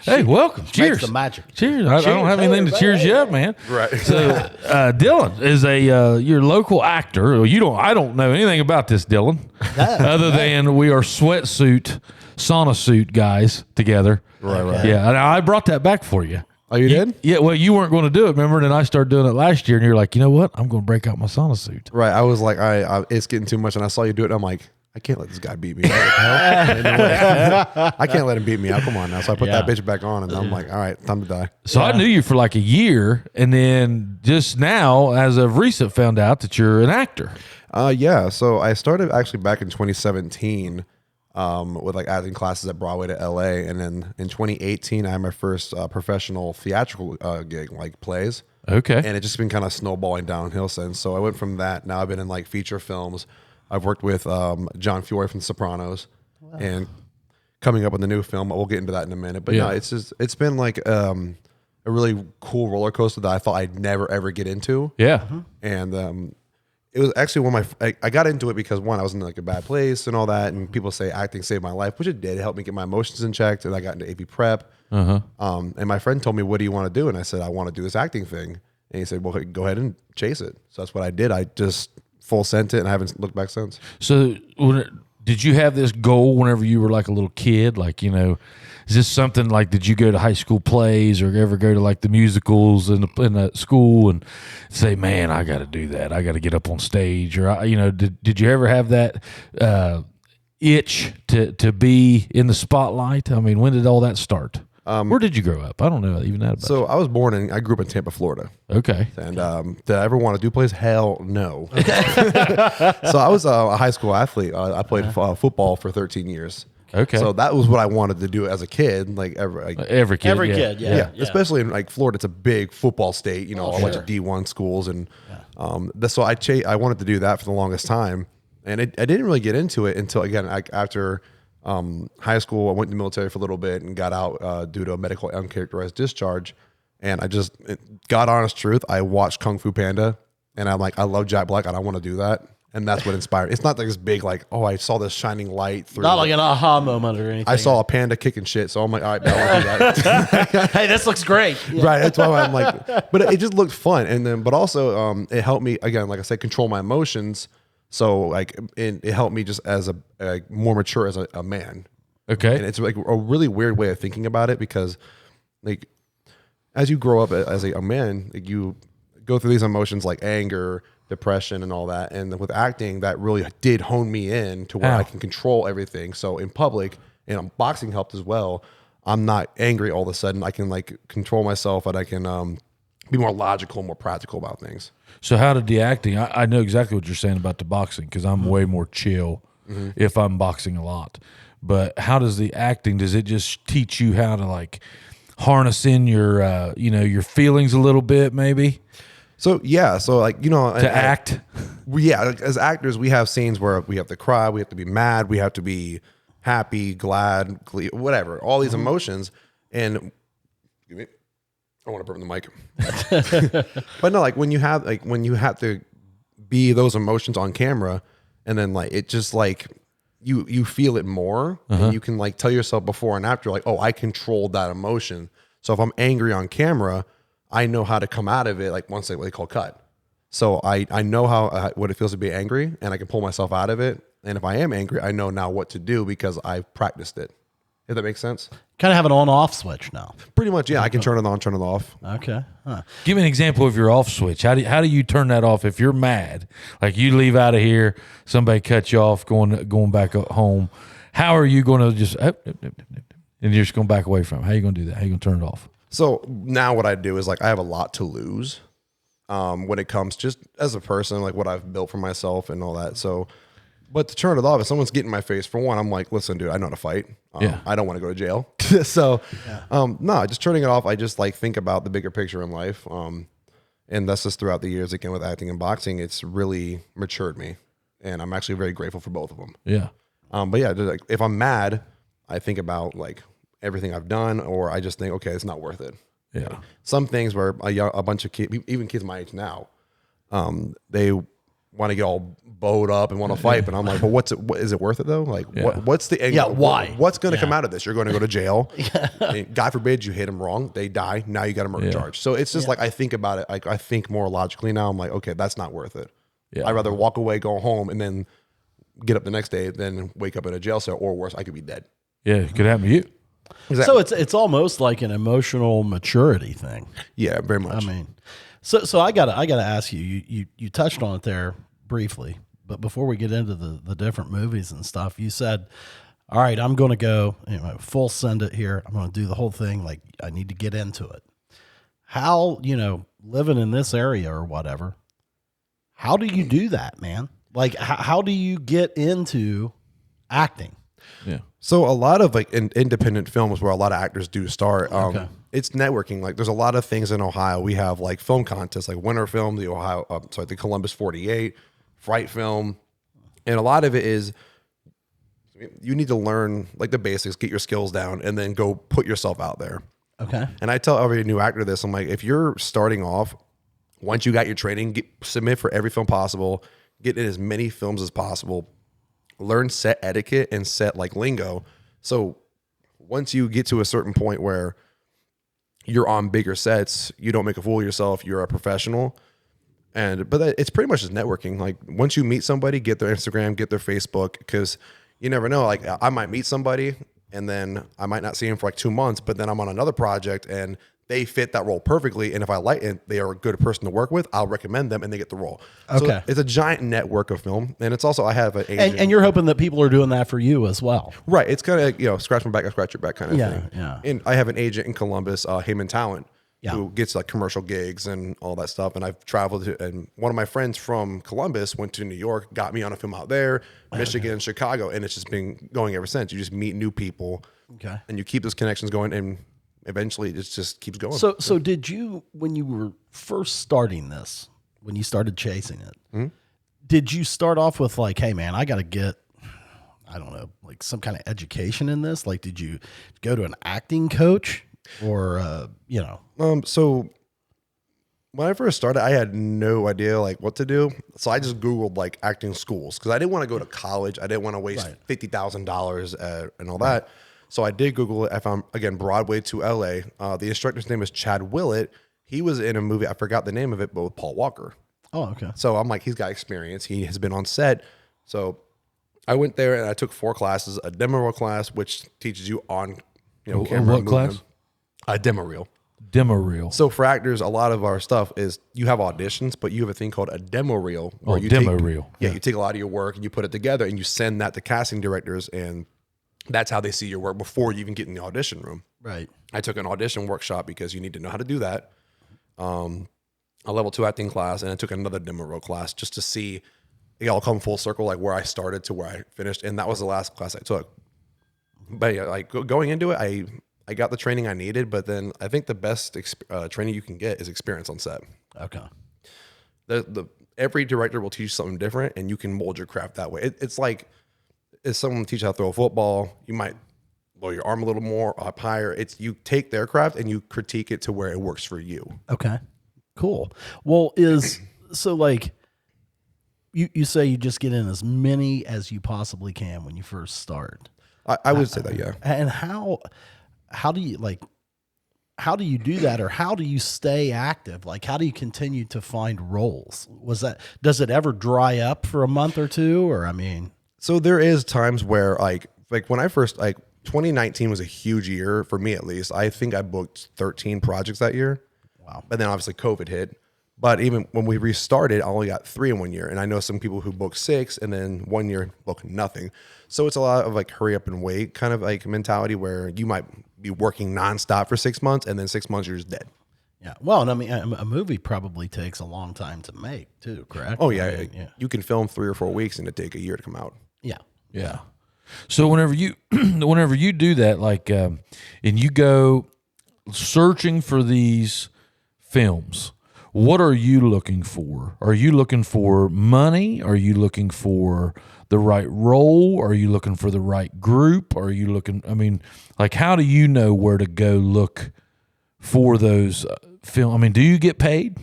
Hey, welcome. Cheers. Makes the magic. Cheers. I don't have anything to cheers you up, man. Right. So, Dylan is your local actor. I don't know anything about this, Dylan, other than we are sauna suit guys together. Right. Yeah, and I brought that back for you. Oh, you did? Yeah, well, you weren't going to do it, remember? And then I started doing it last year, and you're like, you know what? I'm going to break out my sauna suit. Right. I was like, it's getting too much, and I saw you do it, and I'm like, I can't let this guy beat me. What the hell? I can't let him beat me out. Come on now. So I put that bitch back on, and I'm like, all right, time to die. So I knew you for like a year, and then just now, as of recent, found out that you're an actor. Yeah. So I started actually back in 2017 with like acting classes at Broadway to LA, and then in 2018 I had my first professional theatrical gig, like plays. Okay. And it's just been kind of snowballing downhill since. So I went from that. Now I've been in like feature films. I've worked with John Fiore from The Sopranos, and coming up with a new film. We'll get into that in a minute. But no, it's been like a really cool roller coaster that I thought I'd never ever get into. Yeah. And it was actually one of I got into it because one, I was in like a bad place and all that, and people say acting saved my life, which it did. It helped me get my emotions in check, and I got into AV prep. And my friend told me, "What do you want to do?" And I said, "I want to do this acting thing." And he said, "Well, go ahead and chase it." So that's what I did. I just full sent it, and I haven't looked back since. So did you have this goal whenever you were like a little kid? Like, is this something like, did you go to high school plays or ever go to like the musicals in the school and say, man, I got to do that. I got to get up on stage, or, did you ever have that itch to be in the spotlight? I mean, when did all that start? Where did you grow up? I don't know even that about So I grew up in Tampa, Florida. Okay. And did I ever want to do plays? Hell no. So I was a high school athlete. I played football for 13 years. Okay. So that was what I wanted to do as a kid. Like every kid. Yeah. Especially in like Florida, it's a big football state. A bunch of D1 schools, and so I wanted to do that for the longest time, and I didn't really get into it until after high school. I went in the military for a little bit and got out due to a medical uncharacterized discharge. And God honest truth, I watched Kung Fu Panda, and I'm like, I love Jack Black, and I want to do that. And that's what inspired. It's not like this big, like, oh, I saw this shining light through. Not like an aha moment or anything. I saw a panda kicking shit, so I'm like, all right, I want to do that. Hey, this looks great. Yeah. Right. That's why I'm like, but it just looked fun. And then, but also, it helped me, again, like I said, control my emotions. So like, it helped me just as a more mature as a man. Okay. And it's like a really weird way of thinking about it, because like, as you grow up as a man, like, you go through these emotions like anger, depression, and all that. And with acting, that really did hone me in to where I can control everything. So in public, and boxing helped as well. I'm not angry all of a sudden. I can like control myself, and I can be more logical, more practical about things. So how did the acting? I know exactly what you're saying about the boxing, because I'm way more chill if I'm boxing a lot. But how does the acting? Does it just teach you how to like harness in your your feelings a little bit, maybe? So yeah, so like to act. Like, as actors, we have scenes where we have to cry, we have to be mad, we have to be happy, glad, whatever, all these emotions. And I want to burn the mic. But no, like when you have to be those emotions on camera, and then like it just like you feel it more, and you can like tell yourself before and after, like, oh, I controlled that emotion. So if I'm angry on camera, I know how to come out of it, like once what they call cut. So I know how what it feels to be angry, and I can pull myself out of it. And if I am angry, I know now what to do because I've practiced it. If that makes sense. Kind of have an on-off switch now. Pretty much, yeah. I can turn it on, turn it off. Okay. Huh. Give me an example of your off switch. How do you turn that off if you're mad? Like you leave out of here, somebody cuts you off going back home. How are you going to just and you're just going back away from it? How are you going to do that? How are you going to turn it off? So now what I do is like I have a lot to lose when it comes just as a person, like what I've built for myself and all that. So, but to turn it off, if someone's getting in my face, for one, I'm like, listen, dude, I know how to fight. I don't want to go to jail. So, no, just turning it off. I just like think about the bigger picture in life. And that's just throughout the years, again, with acting and boxing, it's really matured me. And I'm actually very grateful for both of them. Yeah. But yeah, like, if I'm mad, I think about like everything I've done, or I just think, okay, it's not worth it. Yeah. Like, some things where a bunch of kids, even kids my age now, they want to get all bowed up and want to fight. But I'm like, well, what is it worth it though? Like, what's the end? Yeah, why? What's going to come out of this? You're going to go to jail. And God forbid you hit them wrong, they die. Now you got a murder charge. So it's just like I think about it. Like I think more logically now. I'm like, okay, that's not worth it. Yeah. I'd rather walk away, go home, and then get up the next day than wake up in a jail cell, or worse, I could be dead. Yeah, it could happen to you. So it's almost like an emotional maturity thing. Yeah, very much. I mean, so I gotta ask you. You touched on it there briefly, but before we get into the different movies and stuff, you said, "All right, I'm going to go full send it here. I'm going to do the whole thing. Like I need to get into it." How living in this area or whatever? How do you do that, man? Like how do you get into acting? Yeah. So a lot of like independent films where a lot of actors do start, it's networking. Like there's a lot of things in Ohio. We have like film contests, like Winter Film, the Columbus 48, Fright Film. And a lot of it is you need to learn like the basics, get your skills down, and then go put yourself out there. Okay. And I tell every new actor this, I'm like, if you're starting off, once you got your training, submit for every film possible, get in as many films as possible, learn set etiquette and set like lingo. So once you get to a certain point where you're on bigger sets, you don't make a fool of yourself, you're a professional. But it's pretty much just networking. Like once you meet somebody, get their Instagram, get their Facebook, because you never know. Like I might meet somebody and then I might not see him for like 2 months, but then I'm on another project and they fit that role perfectly. And if I like it, they are a good person to work with, I'll recommend them and they get the role. Okay. So it's a giant network of film. And it's also, I have an agent. And you're hoping that people are doing that for you as well. Right. It's kind of, scratch my back, I scratch your back kind of thing. Yeah. And I have an agent in Columbus, Havent Talent, Yeah. who gets like commercial gigs and all that stuff. And I've traveled to, and one of my friends from Columbus went to New York, got me on a film out there, Michigan, Chicago. And it's just been going ever since. You just meet new people and you keep those connections going, and eventually it just keeps going. So did you, when you were first starting this, when you started chasing it, did you start off with like, hey man, I got to get, I don't know, like some kind of education in this? Like, did you go to an acting coach or, So when I first started, I had no idea like what to do. So I just Googled like acting schools because I didn't want to go to college. I didn't want to waste $50,000 and all that. So I did Google it. I found, again, Broadway to LA. The instructor's name is Chad Willett. He was in a movie, I forgot the name of it, but with Paul Walker. Oh, okay. So I'm like, he's got experience. He has been on set. So I went there and I took 4 classes, a demo reel class, which teaches you on, camera. What class? A demo reel. Demo reel. So for actors, a lot of our stuff is you have auditions, but you have a thing called a demo reel. Where you demo reel. Yeah, you take a lot of your work and you put it together and you send that to casting directors, and that's how they see your work before you even get in the audition room. Right. I took an audition workshop because you need to know how to do that. A level 2 acting class, and I took another demo reel class just to see it all come full circle, like where I started to where I finished. And that was the last class I took. But yeah, like going into it, I got the training I needed, but then I think the best training you can get is experience on set. Okay. Every director will teach you something different, and you can mold your craft that way. It's like if someone teach you how to throw a football, you might blow your arm a little more up higher. It's you take their craft and you critique it to where it works for you. Okay. Cool. Well, so like you say you just get in as many as you possibly can when you first start. I would say that, yeah. And how do you do that, or how do you stay active? Like, how do you continue to find roles? Does it ever dry up for a month or two? Or, I mean, so there is times where like when I first, 2019 was a huge year for me, at least. I think I booked 13 projects that year. Wow. But then obviously COVID hit. But even when we restarted, I only got 3 in 1 year. And I know some people who booked 6 and then 1 year booked nothing. So it's a lot of like hurry up and wait kind of like mentality where you might be working nonstop for 6 months and then 6 months you're just dead. Yeah. Well, and I mean, a movie probably takes a long time to make too, correct? Oh, yeah. I mean, yeah. You can film 3 or 4 weeks and it take a year to come out. Yeah. Yeah. So whenever you do that, like, and you go searching for these films, what are you looking for? Are you looking for money? Are you looking for the right role? Are you looking for the right group? Are you looking, I mean, like, how do you know where to go look for those film? I mean, do you get paid?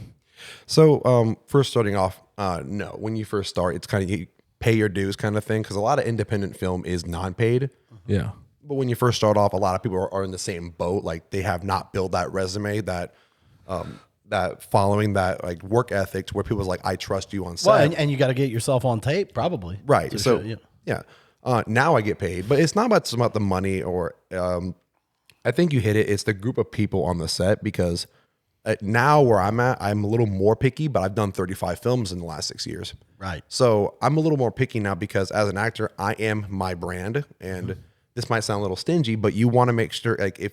So, first starting off, no. When you first start, it's kind of you pay your dues kind of thing because a lot of independent film is non-paid. Yeah. But when you first start off, a lot of people are in the same boat. Like they have not built that resume, that following, that like work ethics where people's like, I trust you on set. Well, and you got to get yourself on tape, probably. Right. to So show you. yeah. Now I get paid, but it's not about the money or I think you hit it. It's the group of people on the set because now where I'm at, I'm a little more picky, but I've done 35 films in the last 6 years. Right. So I'm a little more picky now because as an actor, I am my brand. And this might sound a little stingy, but you want to make sure, like if,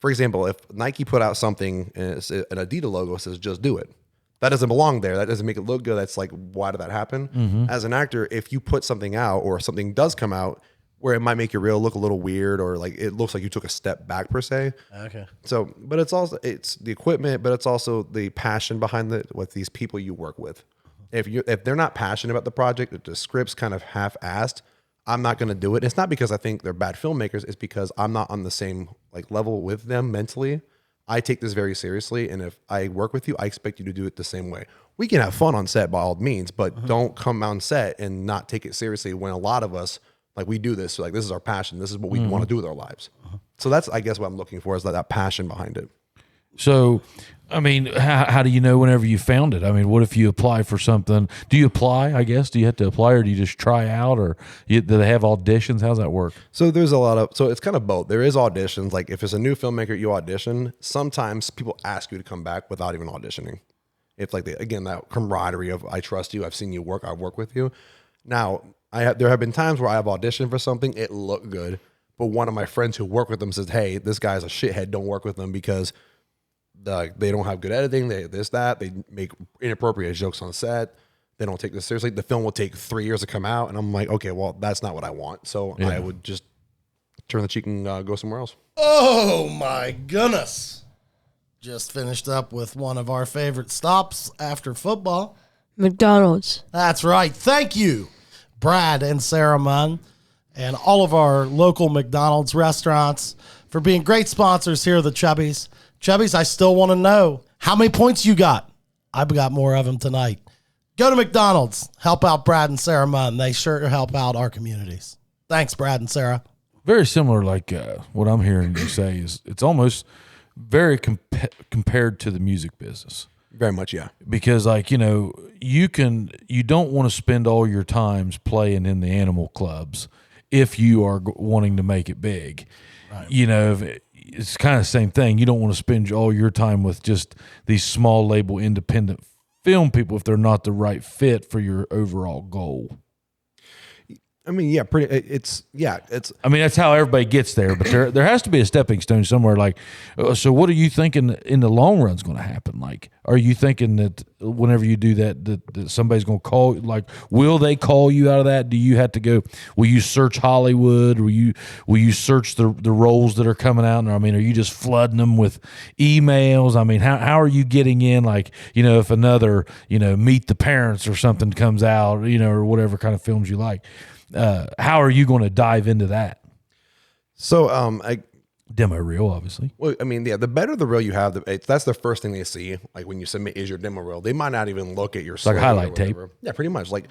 for example, if Nike put out something and it's an Adidas logo says, just do it. That doesn't belong there. That doesn't make it look good. That's like, why did that happen? As an actor, if you put something out or something does come out where it might make your reel look a little weird or like it looks like you took a step back per se. Okay. So, but it's the equipment, but it's also the passion behind what these people you work with. If they're not passionate about the project, if the script's kind of half-assed, I'm not going to do it. It's not because I think they're bad filmmakers. It's because I'm not on the same like level with them mentally. I take this very seriously, and if I work with you, I expect you to do it the same way. We can have fun on set by all means, but don't come on set and not take it seriously when a lot of us, like we do this, so like this is our passion. This is what we want to do with our lives. So that's, I guess, what I'm looking for is that passion behind it. So, I mean, how do you know whenever you found it? I mean, what if you apply for something? Do you apply, I guess? Do you have to apply or do you just try out or do they have auditions? How's that work? So there's so it's kind of both. There is auditions. Like if it's a new filmmaker, you audition. Sometimes people ask you to come back without even auditioning. If like, again, that camaraderie of I trust you, I've seen you work, I work with you. Now, there have been times where I have auditioned for something, it looked good, but one of my friends who work with them says, hey, this guy's a shithead, don't work with them because they don't have good editing, they make inappropriate jokes on set, they don't take this seriously. The film will take 3 years to come out, and I'm like, okay, well, that's not what I want. So I would just turn the cheek and go somewhere else. Oh my goodness. Just finished up with one of our favorite stops after football. McDonald's. That's right. Thank you, Brad and Sarah Munn, and all of our local McDonald's restaurants for being great sponsors here at the Chubbies. Chubbies, I still want to know how many points you got. I've got more of them tonight. Go to McDonald's. Help out Brad and Sarah Munn. They sure help out our communities. Thanks, Brad and Sarah. Very similar, like what I'm hearing you say is it's almost very compared to the music business. Very much, yeah. Because like, you don't want to spend all your times playing in the animal clubs if you are wanting to make it big. Right. It's kind of the same thing. You don't want to spend all your time with just these small label independent film people if they're not the right fit for your overall goal. I mean, yeah, it's. I mean, that's how everybody gets there, but there has to be a stepping stone somewhere. Like, so what are you thinking in the long run is going to happen? Like, are you thinking that whenever you do that somebody's going to call? Like, will they call you out of that? Do you have to go? Will you search Hollywood? Will you search the roles that are coming out? And I mean, are you just flooding them with emails? I mean, how are you getting in? Like, if another Meet the Parents or something comes out, or whatever kind of films you like. How are you going to dive into that? So, demo reel, obviously. Well, I mean, yeah, the better the reel you have, that's the first thing they see. Like when you submit is your demo reel, they might not even look at your like highlight tape. Yeah, pretty much. Like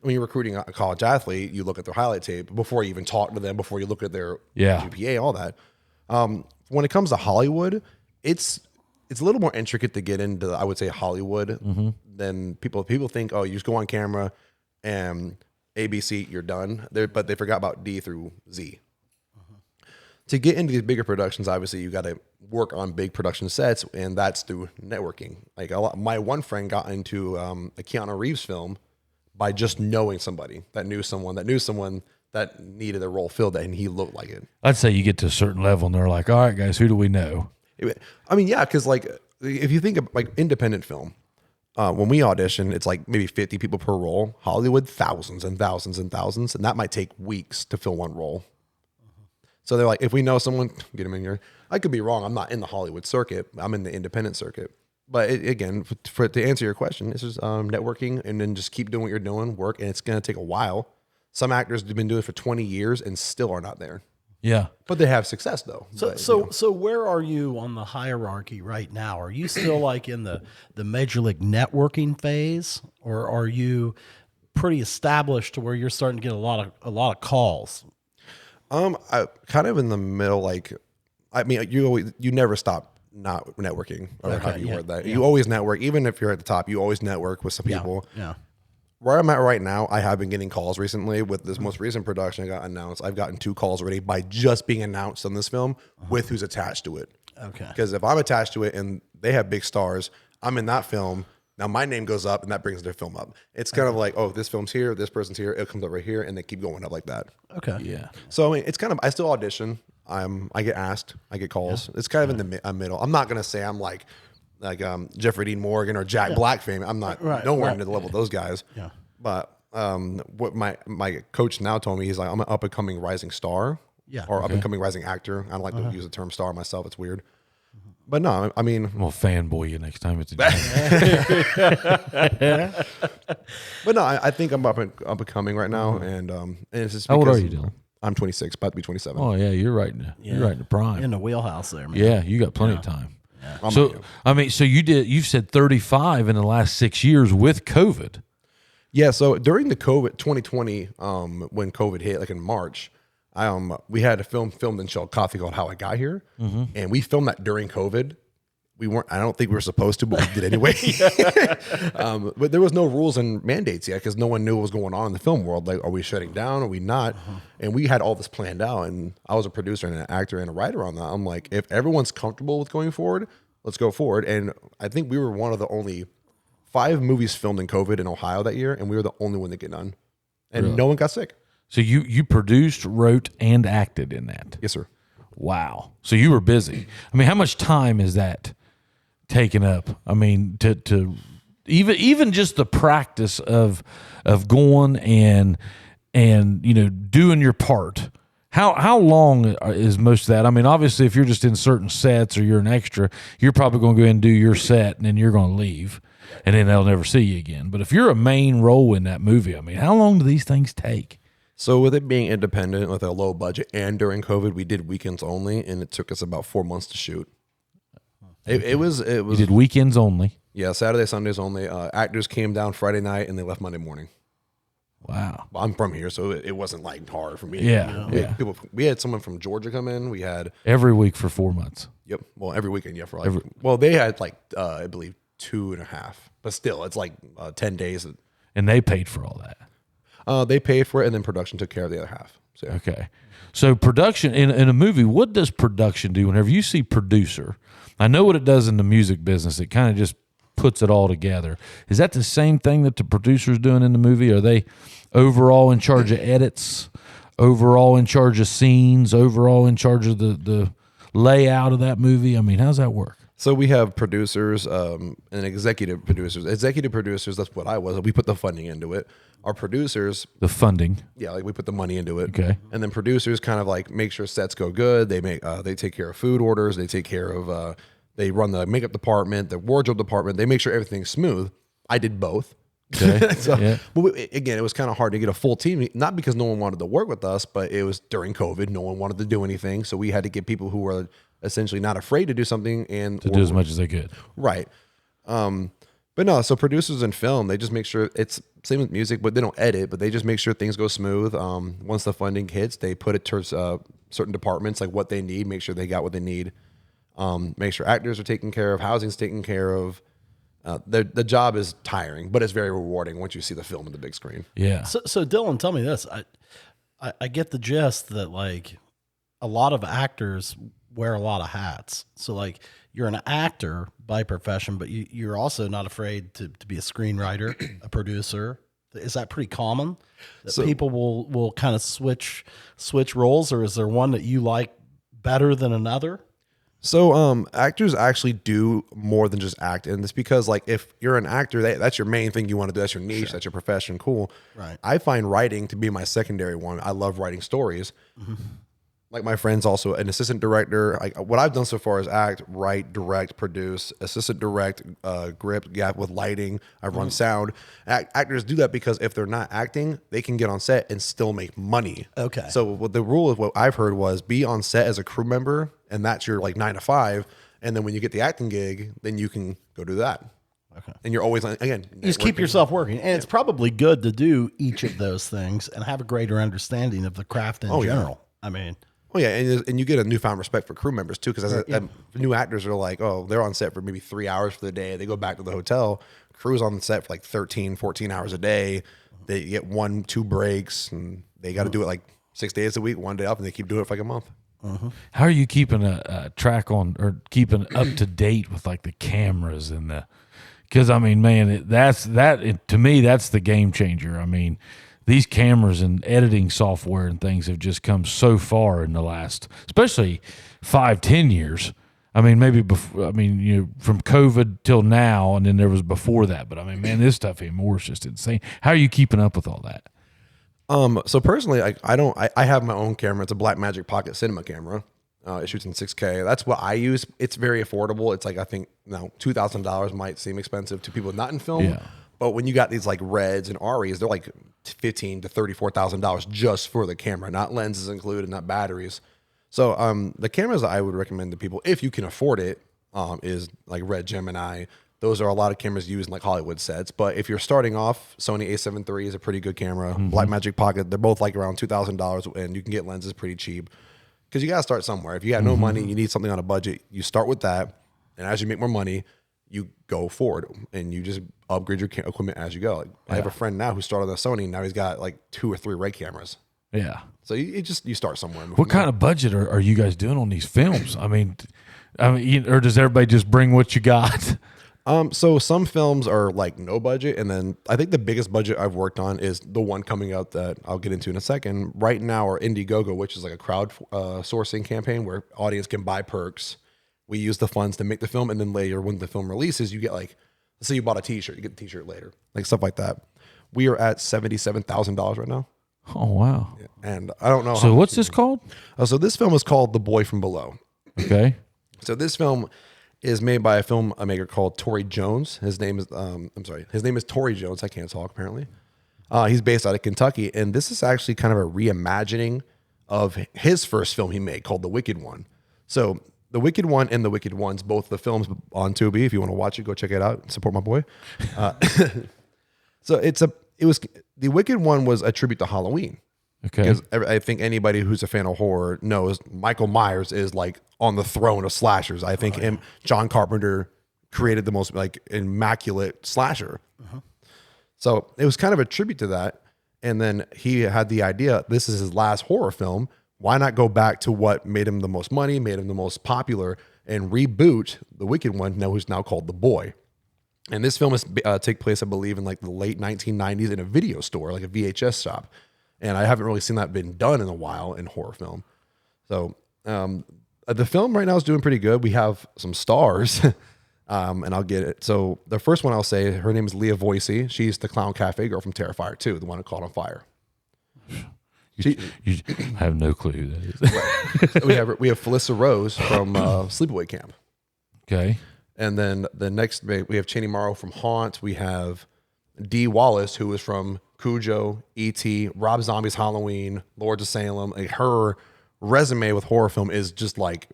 when you're recruiting a college athlete, you look at their highlight tape before you even talk to them, before you look at their GPA, all that. When it comes to Hollywood, it's a little more intricate to get into, I would say, Hollywood than people think. Oh, you just go on camera and ABC, you're done. But they forgot about D through Z. To get into these bigger productions, obviously, you got to work on big production sets, and that's through networking. Like my one friend got into a Keanu Reeves film by just knowing somebody that knew someone that needed a role filled, and he looked like it. I'd say you get to a certain level, and they're like, "All right, guys, who do we know?" I mean, yeah, because like if you think of like independent film. When we audition, it's like maybe 50 people per role. Hollywood, thousands and thousands and thousands, and that might take weeks to fill one role. So they're like, if we know someone, get them in here. I could be wrong. I'm not in the Hollywood circuit. I'm in the independent circuit. But again, to answer your question, this is networking, and then just keep doing what you're doing, work, and it's going to take a while. Some actors have been doing it for 20 years and still are not there. Yeah. But they have success though. So, But, so where are you on the hierarchy right now? Are you still like in the major league networking phase, or are you pretty established to where you're starting to get a lot of calls? I kind of in the middle. Like, I mean, you never stop not networking, or how do you word that? You always network, even if you're at the top. You always network with some people. Yeah. Where I'm at right now, I have been getting calls recently with this most recent production I got announced. I've gotten 2 calls already by just being announced on this film with who's attached to it. Okay. Because if I'm attached to it and they have big stars, I'm in that film. Now my name goes up and that brings their film up. It's kind of like, oh, this film's here, this person's here, it comes up right here, and they keep going up like that. Okay. Yeah. So I mean, it's kind of, I still audition. I get asked, I get calls. It's kind of in the middle. I'm not gonna say I'm like Jeffrey Dean Morgan or Jack Black fame. I'm not nowhere near the level of those guys. Yeah. But what my coach now told me, he's like, I'm an up and coming rising star, or up and coming rising actor. I don't like to use the term star myself; it's weird. But no, I mean, We'll fanboy you next time it's a job. but no, I think I'm up and coming right now, and it's just How old because are you, Dylan? I'm 26, about to be 27. Oh yeah, you're right you're right in the prime. In the wheelhouse there, man. Yeah, you got plenty of time. I'm So like you. I mean, so you've said 35 in the last 6 years with COVID. Yeah, so during the COVID 2020, when COVID hit, like in March, we had a film filmed in Chillicothe called How I Got Here, and we filmed that during COVID. We weren't. I don't think we were supposed to, but we did anyway. But there was no rules and mandates yet because no one knew what was going on in the film world. Like, are we shutting down? Are we not? And we had all this planned out. And I was a producer and an actor and a writer on that. I'm like, if everyone's comfortable with going forward, let's go forward. And I think we were one of the only 5 movies filmed in COVID in Ohio that year, and we were the only one to get done. And no one got sick. So you produced, wrote, and acted in that. Yes, sir. Wow. So you were busy. I mean, how much time is that taken up? I mean, to even just the practice of going and doing your part. How long is most of that? I mean, obviously, if you're just in certain sets or you're an extra, you're probably going to go ahead and do your set and then you're going to leave, and then they'll never see you again. But if you're a main role in that movie, I mean, how long do these things take? So with it being independent with a low budget and during COVID, we did weekends only, and it took us about 4 months to shoot. It was You did weekends only. yeah, Saturday, Sundays only. Actors came down Friday night and they left Monday morning. Wow. I'm from here, so it wasn't like hard for me. Yeah, We had someone from Georgia come in. We had Every week for 4 months. well every weekend, yeah, for like well they had like I believe 2.5, but still it's like 10 days. And they paid for all that. They paid for it, and then production took care of the other half. So yeah. Okay. So production in a movie, what does production do? Whenever you see producer, I know what it does in the music business. It kind of just puts it all together. Is that the same thing that the producer's doing in the movie? Are they overall in charge of edits, overall in charge of scenes, overall in charge of the layout of that movie? I mean, how's that work? So we have producers and executive producers. Executive producers, that's what I was. We put the funding into it. Our producers, The funding. yeah, like we put the money into it. Okay. And then producers kind of like make sure sets go good. They they take care of food orders. They take care of they run the makeup department, the wardrobe department. They make sure everything's smooth. I did both. Okay. So, Yeah. but again, it was kind of hard to get a full team. Not because no one wanted to work with us, but it was during COVID. No one wanted to do anything, so we had to get people who were essentially not afraid to do something and To do as much as they could. right. But no, so producers in film, they just make sure it's same with music, but they don't edit, but they just make sure things go smooth. Once the funding hits, they put it towards certain departments, like what they need, make sure they got what they need. Make sure actors are taken care of, housing's taken care of. The job is tiring, but it's very rewarding once you see the film on the big screen. Yeah. So Dylan, tell me this. I get the gist that like a lot of actors wear a lot of hats. So like you're an actor by profession, but you're also not afraid to be a screenwriter, a producer. Is that pretty common that people will kind of switch roles, or is there one that you like better than another? So actors actually do more than just act, and it's because like if you're an actor, that's your main thing you want to do. That's your niche. Sure. That's your profession. Cool. Right. I find writing to be my secondary one. I love writing stories. like my friend's also an assistant director. What I've done so far is act, write, direct, produce, assistant direct, grip, with lighting. I've run sound. Actors do that because if they're not acting, they can get on set and still make money. Okay. So what the rule is, what I've heard was be on set as a crew member, and that's your like 9 to 5. And then when you get the acting gig, then you can go do that. Okay. And you're always, again, you just keep yourself working. And it's probably good to do each of those things and have a greater understanding of the craft in general. Yeah. I mean, oh yeah, and you get a newfound respect for crew members too, because new actors are like, oh, they're on set for maybe 3 hours for the day. They go back to the hotel. Crew's on the set for like 13, 14 hours a day. They get 1-2 breaks, and they got to do it like 6 days a week, 1 day off, and they keep doing it for like a month. How are you keeping a track on or keeping up to date with like the cameras and the? Because I mean, man, to me, that's the game changer. I mean, these cameras and editing software and things have just come so far in the last, especially 5-10 years. I mean, maybe before, I mean, you know, from COVID till now, and then there was before that. But I mean, man, this stuff anymore is just insane. How are you keeping up with all that? So personally, I have my own camera. It's a Blackmagic Pocket Cinema camera. It shoots in 6K. That's what I use. It's very affordable. It's like, I think now $2,000 might seem expensive to people not in film. Yeah. But when you got these like Reds and Aries, they're like $15,000 to $34,000 just for the camera, not lenses included, not batteries. So the cameras that I would recommend to people, if you can afford it, is like Red Gemini. Those are a lot of cameras used in like Hollywood sets. But if you're starting off, Sony A7 III is a pretty good camera. Blackmagic Pocket, they're both like around $2,000, and you can get lenses pretty cheap. Because you got to start somewhere. If you got no money, you need something on a budget, you start with that. And as you make more money, you go forward and you just upgrade your equipment as you go. Like, I have a friend now who started on Sony. Now he's got like 2 or 3 Red cameras. Yeah. So you start somewhere. What kind of budget are you guys doing on these films? I mean, or does everybody just bring what you got? So some films are like no budget, and then I think the biggest budget I've worked on is the one coming out that I'll get into in a second. Right now, our Indiegogo, which is like a crowd sourcing campaign where audience can buy perks. We use the funds to make the film, and then later when the film releases, you get like, let's say you bought a T-shirt, you get the T-shirt later, like stuff like that. We are at $77,000 right now. Oh wow! Yeah, and I don't know. So what's this called? So this film is called The Boy from Below. Okay. So this film is made by a filmmaker called Tory Jones. His name is his name is Tory Jones. I can't talk apparently. He's based out of Kentucky, and this is actually kind of a reimagining of his first film he made called The Wicked One. So The Wicked One and The Wicked Ones, both the films on Tubi. If you want to watch it, go check it out. Support my boy. So The Wicked One was a tribute to Halloween. Okay. Because I think anybody who's a fan of horror knows Michael Myers is like on the throne of slashers. I think John Carpenter created the most like immaculate slasher. So it was kind of a tribute to that. And then he had the idea, this is his last horror film. Why not go back to what made him the most money, made him the most popular, and reboot The Wicked One, now who's now called The Boy. And this film is take place, I believe, in like the late 1990s in a video store, like a VHS shop. And I haven't really seen that been done in a while in horror film. So the film right now is doing pretty good. We have some stars, and I'll get it. So the first one I'll say, her name is Leah Voicey. She's the Clown Cafe girl from Terrifier 2, the one that caught on fire. You have no clue who that is. we have Felissa Rose from Sleepaway Camp. Okay. And then the next, we have Chaney Morrow from Haunt. We have Dee Wallace, who is from Cujo, E.T., Rob Zombie's Halloween, Lords of Salem. Like, her resume with horror film is just like,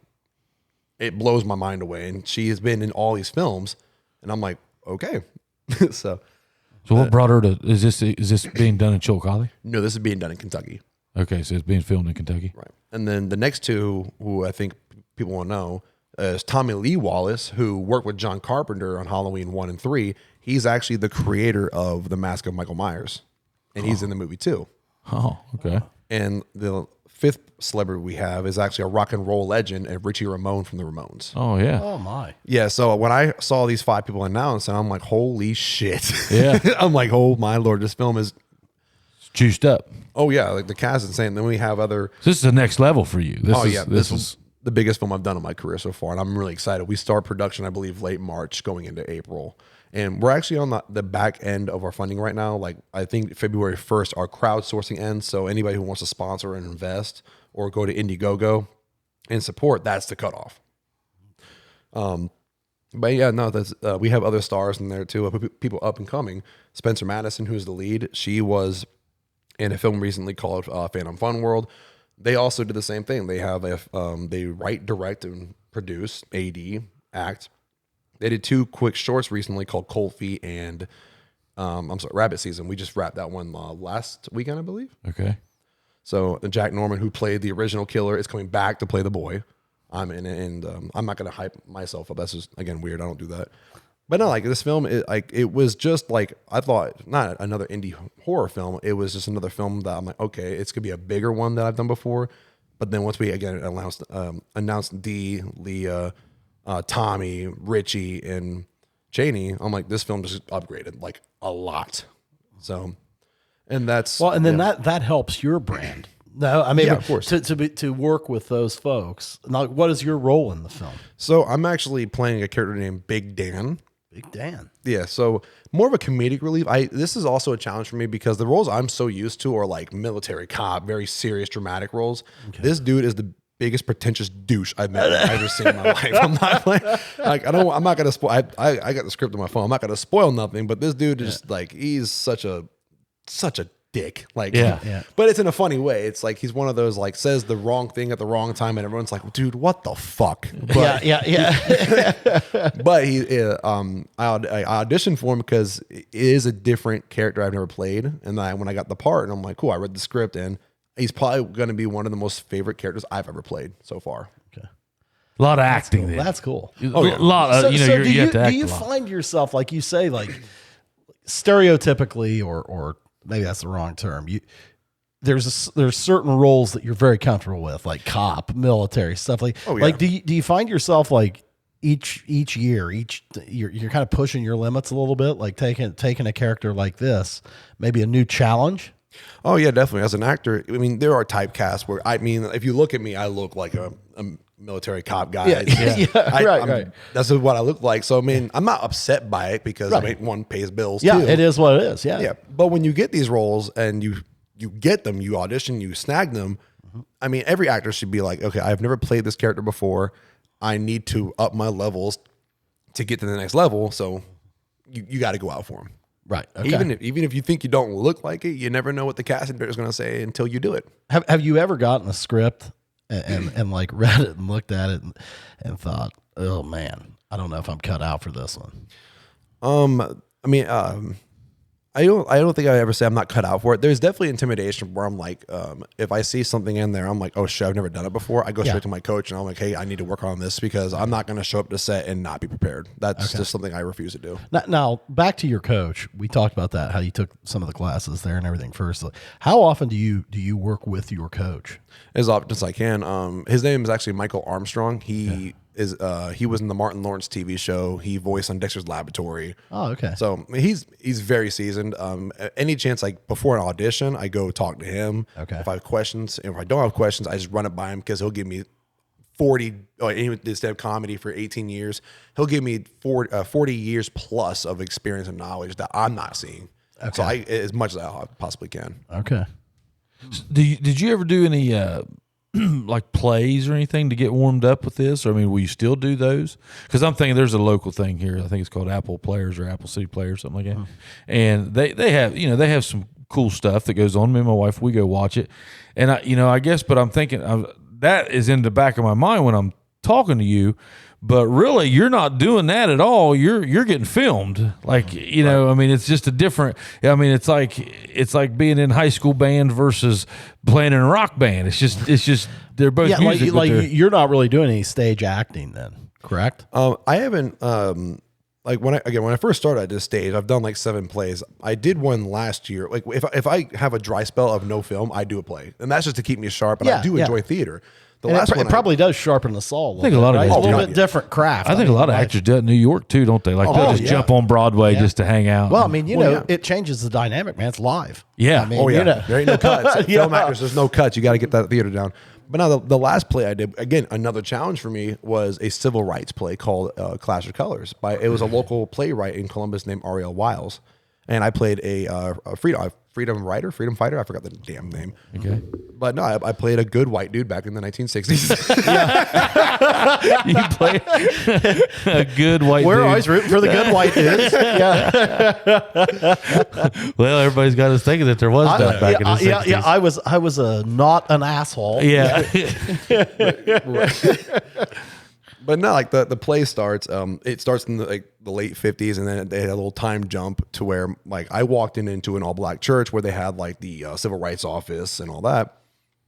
it blows my mind away. And she has been in all these films, and I'm like, okay. So what brought her to? Is this being done in Chillicothe? No, this is being done in Kentucky. Okay, so it's being filmed in Kentucky, right? And then the next two, who I think people want to know, is Tommy Lee Wallace, who worked with John Carpenter on Halloween 1 and 3. He's actually the creator of The Mask of Michael Myers. And he's in the movie too. Oh, okay. And the fifth celebrity we have is actually a rock and roll legend, Richie Ramone from the Ramones. Oh, yeah. Oh, my. Yeah, so when I saw these 5 people announced, and I'm like, holy shit. Yeah. I'm like, oh my Lord, this film is juiced up. Oh, yeah, like the cast is insane. Then we have other... So this is the next level for you. This is the biggest film I've done in my career so far, and I'm really excited. We start production, I believe, late March going into April. And we're actually on the back end of our funding right now. Like, I think February 1st, our crowdsourcing ends. So anybody who wants to sponsor and invest or go to Indiegogo and support, that's the cutoff. But yeah, no, that's we have other stars in there too, people up and coming. Spencer Madison, who's the lead, she was in a film recently called Phantom Fun World. They also did the same thing. They have they write, direct, and produce, AD, act. They did 2 quick shorts recently called Cold Feet and Rabbit Season. We just wrapped that one last weekend, I believe. Okay. So Jack Norman, who played the original killer, is coming back to play the boy. I'm in it, and I'm not going to hype myself up. That's just, again, weird. I don't do that. But no, like this film, it was just like, I thought, not another indie horror film. It was just another film that I'm like, okay, it's going to be a bigger one that I've done before. But then once we, again, announced Dee, Leah, Tommy, Richie, and Cheney, I'm like, this film just upgraded like a lot. So, and that's... Well, and then that helps your brand. No, I mean, yeah, of course. To work with those folks. Now, what is your role in the film? So I'm actually playing a character named Big Dan. Big Dan. Yeah, so more of a comedic relief. This is also a challenge for me because the roles I'm so used to are like military cop, very serious, dramatic roles. Okay. This dude is the biggest pretentious douche I've ever seen in my life. I'm not playing, like, I'm not gonna spoil. I got the script on my phone. I'm not gonna spoil nothing, but this dude is like, he's such a dick. Like, yeah. But it's in a funny way. It's like he's one of those, like, says the wrong thing at the wrong time, and everyone's like, dude, what the fuck? But, yeah. but he, I auditioned for him because it is a different character I've never played. And when I got the part, and I'm like, cool, I read the script, and he's probably going to be one of the most favorite characters I've ever played so far. Okay. A lot of acting there. That's cool. Oh, yeah. A lot of, you have to act do you find yourself, like you say, like stereotypically, or maybe that's the wrong term. There's certain roles that you're very comfortable with, like cop, military stuff. Like, like do you find yourself like each year, you're kind of pushing your limits a little bit, like taking a character like this, maybe a new challenge? Oh yeah, definitely. As an actor, I mean, there are typecasts where, I mean, if you look at me, I look like a military cop guy. Right. That's what I look like. So I mean, I'm not upset by it because I mean, one pays bills. Yeah, too. it is what it is. Yeah. But when you get these roles and you get them, you audition, you snag them. Mm-hmm. I mean, every actor should be like, okay, I've never played this character before. I need to up my levels to get to the next level. So you got to go out for them. Right. Okay. Even if you think you don't look like it, you never know what the casting director is going to say until you do it. Have you ever gotten a script and like read it and looked at it and thought, oh man, I don't know if I'm cut out for this one? I mean, I don't think I ever say I'm not cut out for it. There's definitely intimidation where I'm like, if I see something in there, I'm like, oh shit, I've never done it before. I go straight to my coach and I'm like, hey, I need to work on this because I'm not going to show up to set and not be prepared. That's just something I refuse to do. Now, back to your coach. We talked about that, how you took some of the classes there and everything first. How often do you work with your coach? As often as I can. His name is actually Michael Armstrong. He was in the Martin Lawrence TV show. He voiced on Dexter's Laboratory. Oh, okay. So he's very seasoned. Any chance, like before an audition, I go talk to him. Okay. If I have questions, and if I don't have questions, I just run it by him because he'll give me 40. He did stand-up comedy for 18 years. He'll give me 40 years plus of experience and knowledge that I'm not seeing. Okay. So as much as I possibly can. Okay. Did you ever do any like plays or anything to get warmed up with this? Or I mean, will you still do those? Because I'm thinking there's a local thing here. I think it's called Apple Players or Apple City Players, something like that. And they have some cool stuff that goes on. Me and my wife, we go watch it. And I guess, but I'm thinking that is in the back of my mind when I'm talking to you. But really, you're not doing that at all. You're getting filmed. Like, I mean, it's just a different. I mean, it's like being in high school band versus playing in a rock band. It's just they're both music. Like you're not really doing any stage acting then, correct? I haven't. Like when I first started at this stage, I've done like 7 plays. I did one last year. Like if I have a dry spell of no film, I do a play, and that's just to keep me sharp. And I do enjoy theater. The last one, it probably does sharpen the saw. I think a lot of right? guys a little bit different craft. I think a lot of actors do it in New York too, don't they? Like they'll just jump on Broadway just to hang out. Well, I mean, it changes the dynamic, man. It's live. Yeah. I mean, there ain't no cuts. Film actors, there's no cuts. You got to get that theater down. But now the last play I did, again, another challenge for me was a civil rights play called Clash of Colors. It was a local playwright in Columbus named Ariel Wiles. and I played a freedom fighter. I forgot the damn name. Okay. But no, I played a good white dude back in the 1960s. You play a good white We're dude. always rooting for the good white dudes. Yeah. Well, everybody's got us thinking that there was stuff back in the 60s. Yeah. I was not an asshole. Yeah. But no, like the play starts. It starts in the late 50s, and then they had a little time jump to where like I walked into an all black church where they had like the civil rights office and all that.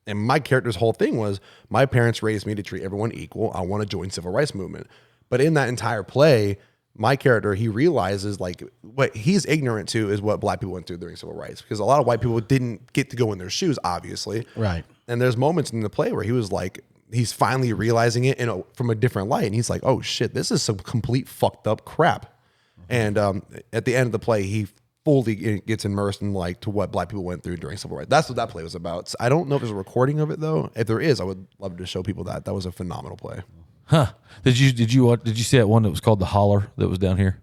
And my character's whole thing was my parents raised me to treat everyone equal. I want to join civil rights movement. But in that entire play, my character, he realizes like what he's ignorant to is what black people went through during civil rights, because a lot of white people didn't get to go in their shoes, obviously. Right. And there's moments in the play where he was like, he's finally realizing it from a different light. And he's like, oh shit, this is some complete fucked up crap. And at the end of the play, he fully gets immersed in like to what black people went through during civil rights. That's what that play was about. So I don't know if there's a recording of it though. If there is, I would love to show people that. That was a phenomenal play. Huh. Did you see that one that was called The Holler that was down here?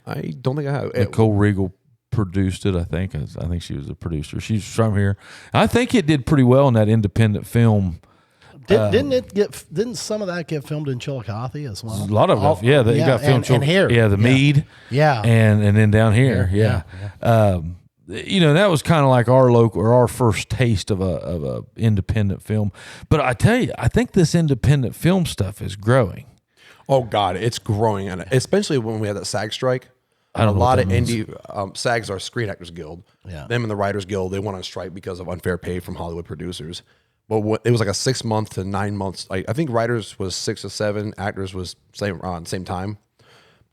I don't think I have. Nicole Regal produced it, I think. I think she was a producer. She's from here. I think it did pretty well in that independent film. Didn't some of that get filmed in Chillicothe as well? A lot of it. Yeah, it got filmed. And here. Yeah, the Mead. Yeah. And then down here. Yeah. That was kind of like our local or our first taste of a independent film. But I tell you, I think this independent film stuff is growing. Oh God, it's growing, and especially when we had that SAG strike. I don't know a lot what of that means. indie SAGs are Screen Actors Guild. Yeah. Them and the Writers Guild, they went on strike because of unfair pay from Hollywood producers. But it was like a 6 month to 9 months. I think writers was 6 to 7, actors was same time.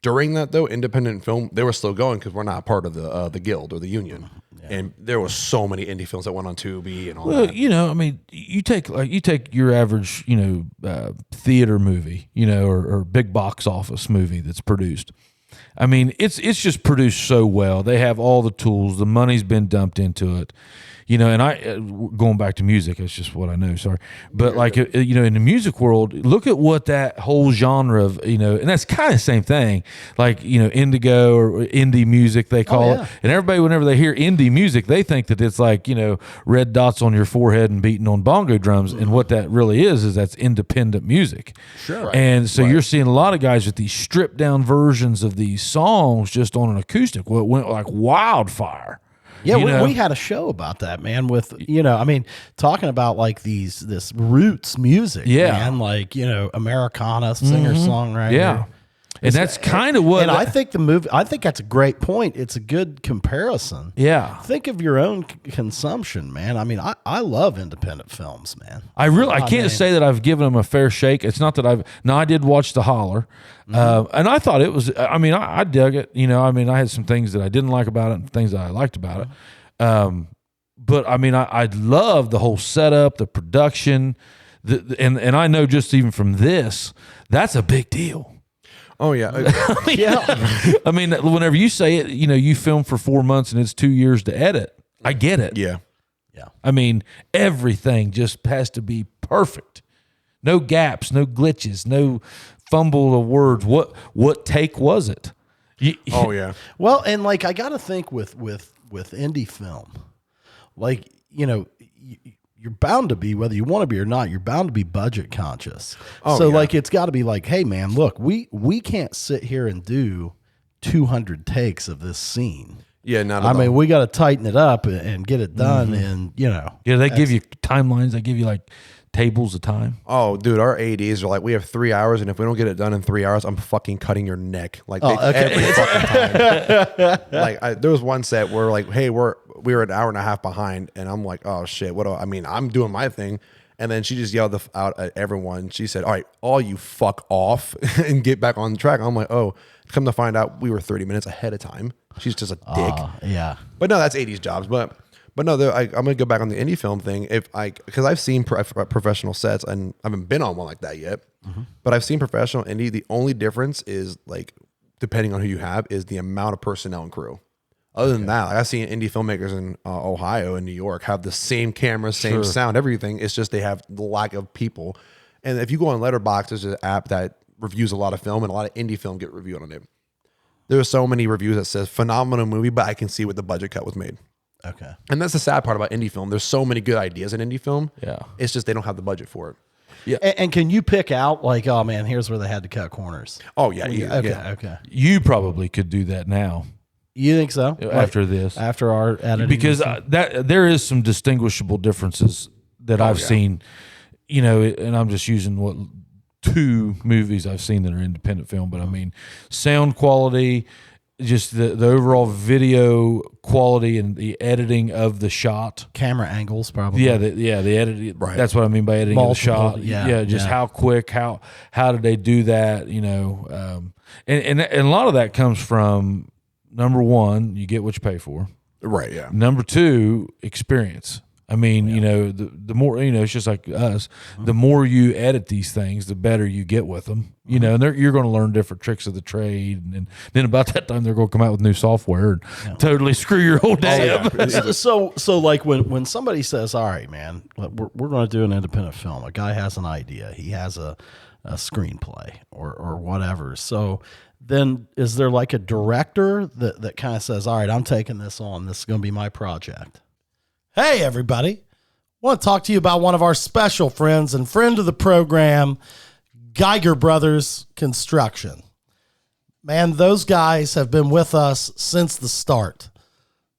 During that though, independent film, they were still going because we're not part of the guild or the union. Yeah. And there was so many indie films that went on Tubi and all that. Well, I mean, you take your average, theater movie, or big box office movie that's produced. I mean, it's just produced so well. They have all the tools. The money's been dumped into it. And I going back to music, it's just what I know. Sorry, but in the music world, look at what that whole genre of and that's kind of the same thing, like indigo or indie music they call it. And everybody, whenever they hear indie music, they think that it's like red dots on your forehead and beating on bongo drums. And what that really is that's independent music. Sure. Right. And so you're seeing a lot of guys with these stripped down versions of these songs just on an acoustic. Well, it went like wildfire. Yeah, we had a show about that, man, with, talking about like this roots music, man, like, Americana, singer-songwriter. Yeah. And that's kind of what... And I think that's a great point. It's a good comparison. Yeah. Think of your own consumption, man. I mean, I love independent films, man. I can't say that I've given them a fair shake. It's not that I did watch The Holler. And I thought it was, I dug it. I had some things that I didn't like about it and things that I liked about it. But I love the whole setup, the production, and I know just even from this, that's a big deal. Oh yeah. Whenever you say it, you film for 4 months and it's 2 years to edit. I get it. Yeah. Everything just has to be perfect. No gaps, no glitches, no fumble of words. What take was it? Oh yeah. Well, and like I got to think with indie film, like you're bound to be, whether you want to be or not, you're bound to be budget conscious. Like it's got to be like, hey man, look, we can't sit here and do 200 takes of this scene. Yeah, not at all. We got to tighten it up and get it done. And Yeah, they give you timelines. They give you like tables of time. Oh, dude, our ADs are like, we have 3 hours, and if we don't get it done in 3 hours, I'm fucking cutting your neck. Like every fucking time. Like there was one set where like, hey, we were an hour and a half behind, and I'm like, oh shit, I'm doing my thing. And then she just yelled out at everyone. She said, all right, all you fuck off and get back on track. I'm like, oh, come to find out we were 30 minutes ahead of time. She's just a dick. Yeah. But no, that's 80s jobs. But no, I'm going to go back on the indie film thing. Because I've seen professional sets, and I haven't been on one like that yet. But I've seen professional indie. The only difference is like, depending on who you have, is the amount of personnel and crew. Other than that, like I've seen indie filmmakers in Ohio and New York have the same camera, same sound, everything. It's just they have the lack of people. And if you go on Letterboxd, there's an app that reviews a lot of film, and a lot of indie film get reviewed on it. There are so many reviews that says phenomenal movie, but I can see what the budget cut was made. Okay. And that's the sad part about indie film. There's so many good ideas in indie film. Yeah. It's just they don't have the budget for it. And can you pick out like, oh man, here's where they had to cut corners? Oh yeah. Okay. You probably could do that now You think so? after this. After our editing, Because that there is some distinguishable differences that I've seen, and I'm just using 2 movies I've seen that are independent film, but I mean sound quality, just the overall video quality and the editing of the shot. camera angles, probably. The editing. Right. That's what I mean by editing of the shot. Just how quick, how did they do that? And a lot of that comes from, number one, you get what you pay for. Right. Yeah. Number 2, experience. I mean, the more, it's just like us, the more you edit these things, the better you get with them, and you're going to learn different tricks of the trade. And then about that time, they're going to come out with new software and totally screw your whole day up. So like when somebody says, all right, man, we're going to do an independent film. A guy has an idea. He has a screenplay or whatever. So then is there like a director that kind of says, all right, I'm taking this on. This is going to be my project. Hey, everybody. I want to talk to you about one of our special friends and friend of the program, Geiger Brothers Construction. Man, those guys have been with us since the start.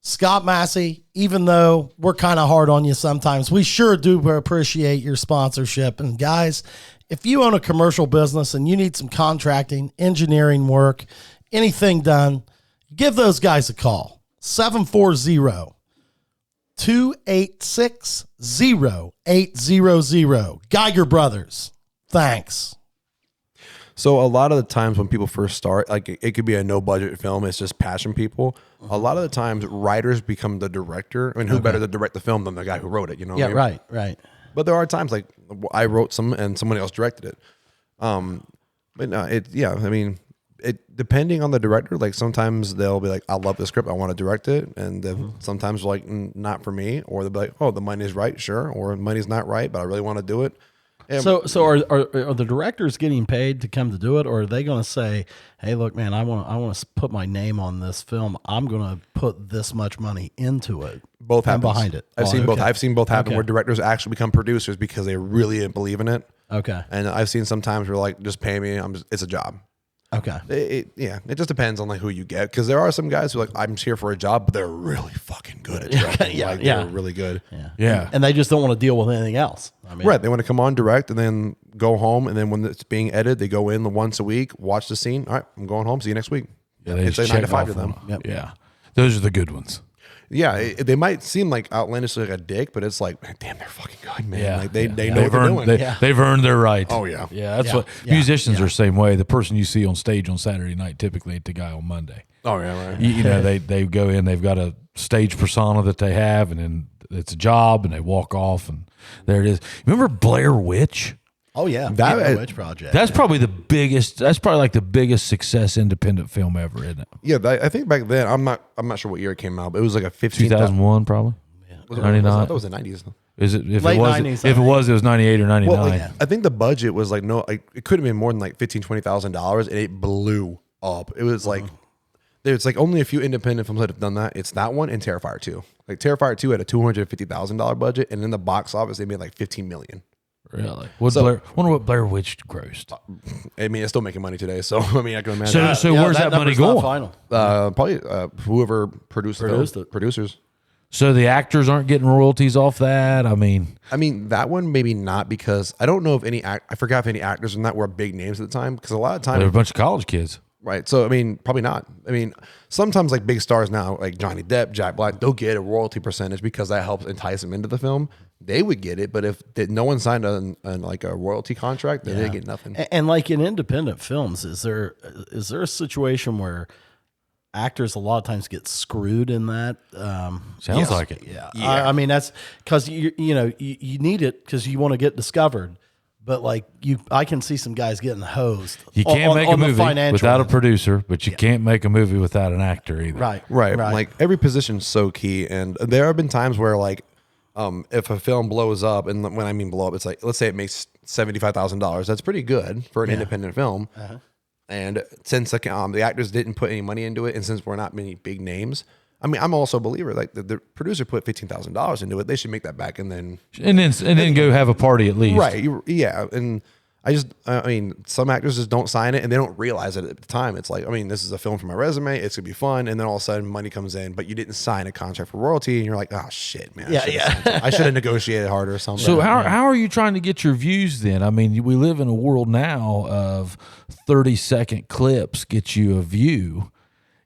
Scott Massey, even though we're kind of hard on you sometimes, we sure do appreciate your sponsorship. And guys, if you own a commercial business and you need some contracting, engineering work, anything done, give those guys a call. 740-286-0800. Geiger Brothers. Thanks. So a lot of the times when people first start, like it could be a no budget film, it's just passion people. A lot of the times writers become the director. I mean, who better to direct the film than the guy who wrote it, what I mean? Right. But there are times like I wrote some and somebody else directed it. But no, depending on the director, like sometimes they'll be like, I love the script, I want to direct it. And then sometimes like, not for me. Or they'll be like, oh, the money's right, sure. Or the money's not right, but I really want to do it. And So are the directors getting paid to come to do it, or are they going to say, "Hey, look, man, I want to put my name on this film. I'm going to put this much money into it." both happen behind it. I've seen both. Okay. I've seen both happen Okay. where directors actually become producers because they really believe in it. Okay. And I've seen sometimes where like, just pay me. It's a job. Okay. It just depends on like who you get, because there are some guys who are like, I'm here for a job, but they're really fucking good at directing. They're really good. Yeah. And they just don't want to deal with anything else. I mean, Right. They want to come on, direct, and then go home. And then when it's being edited, they go in once a week, watch the scene. All right, I'm going home. See you next week. Yeah, they It's a just 9 to check 5 to off them. on 'em. Yeah. Those are the good ones. Yeah, they might seem like outlandishly like a dick, but it's like, man, damn, they're fucking good, man. Yeah. Like they know what They've they're earned, doing. they've earned their right. Oh, yeah. Yeah, that's Yeah. what Yeah. musicians are the same way. The person you see on stage on Saturday night typically ain't the guy on Monday. Oh, yeah, right. You know, they go in, they've got a stage persona that they have, and then it's a job, and they walk off, and there it is. Remember Blair Witch? Oh yeah. That- Blair Witch Project. That's probably the biggest. That's probably like the biggest success independent film ever, isn't it? Yeah, I think back then, I'm not sure what year it came out, but it was like a 15. 2001 probably. Was it 99. I thought it was the 90s. Is it? If Late it was, 90s, if it was 98 or 99. Well, I think the budget was like it could have been more than like $15,000-$20,000, and it blew up. It was like there's like only a few independent films that have done that. It's that one and Terrifier 2. Like Terrifier 2 had a $250,000 budget, and in the box office they made like $15 million. Really? Wonder what Blair Witch grossed. I mean, it's still making money today, so I mean, I can imagine. So where's that money number's not going? Final. Probably whoever produced Produced producers. So the actors aren't getting royalties off that. I mean, that one maybe not, because I don't know if I forgot if any actors in that were big names at the time, because a lot of they're a times, bunch of college kids. right? So I mean, probably not. I mean, sometimes like big stars now, like Johnny Depp, Jack Black, they'll get a royalty percentage because that helps entice them into the film. They would get it, but if no one signed like a royalty contract, then they get nothing. And like in independent films, is there a situation where actors a lot of times get screwed in that? Sounds like it. Yeah. I mean, that's because you need it because you want to get discovered. But like I can see some guys getting hosed. You can't make a movie without a end. producer, but you can't make a movie without an actor either. Right. Like every position's so key, and there have been times where like, if a film blows up, and when I mean blow up, it's like, let's say it makes $75,000. That's pretty good for an independent film. And since the actors didn't put any money into it, and since we're not many big names, I mean, I'm also a believer. Like the producer put $15,000 into it, they should make that back, and then go have a party at least. right, yeah. And I mean, some actors just don't sign it, and they don't realize it at the time. It's like, I mean, this is a film for my resume. It's gonna be fun, and then all of a sudden, money comes in, but you didn't sign a contract for royalty, and you're like, oh shit, man. I should have negotiated harder or something. So how are you trying to get your views then? I mean, we live in a world now of 30-second clips get you a view.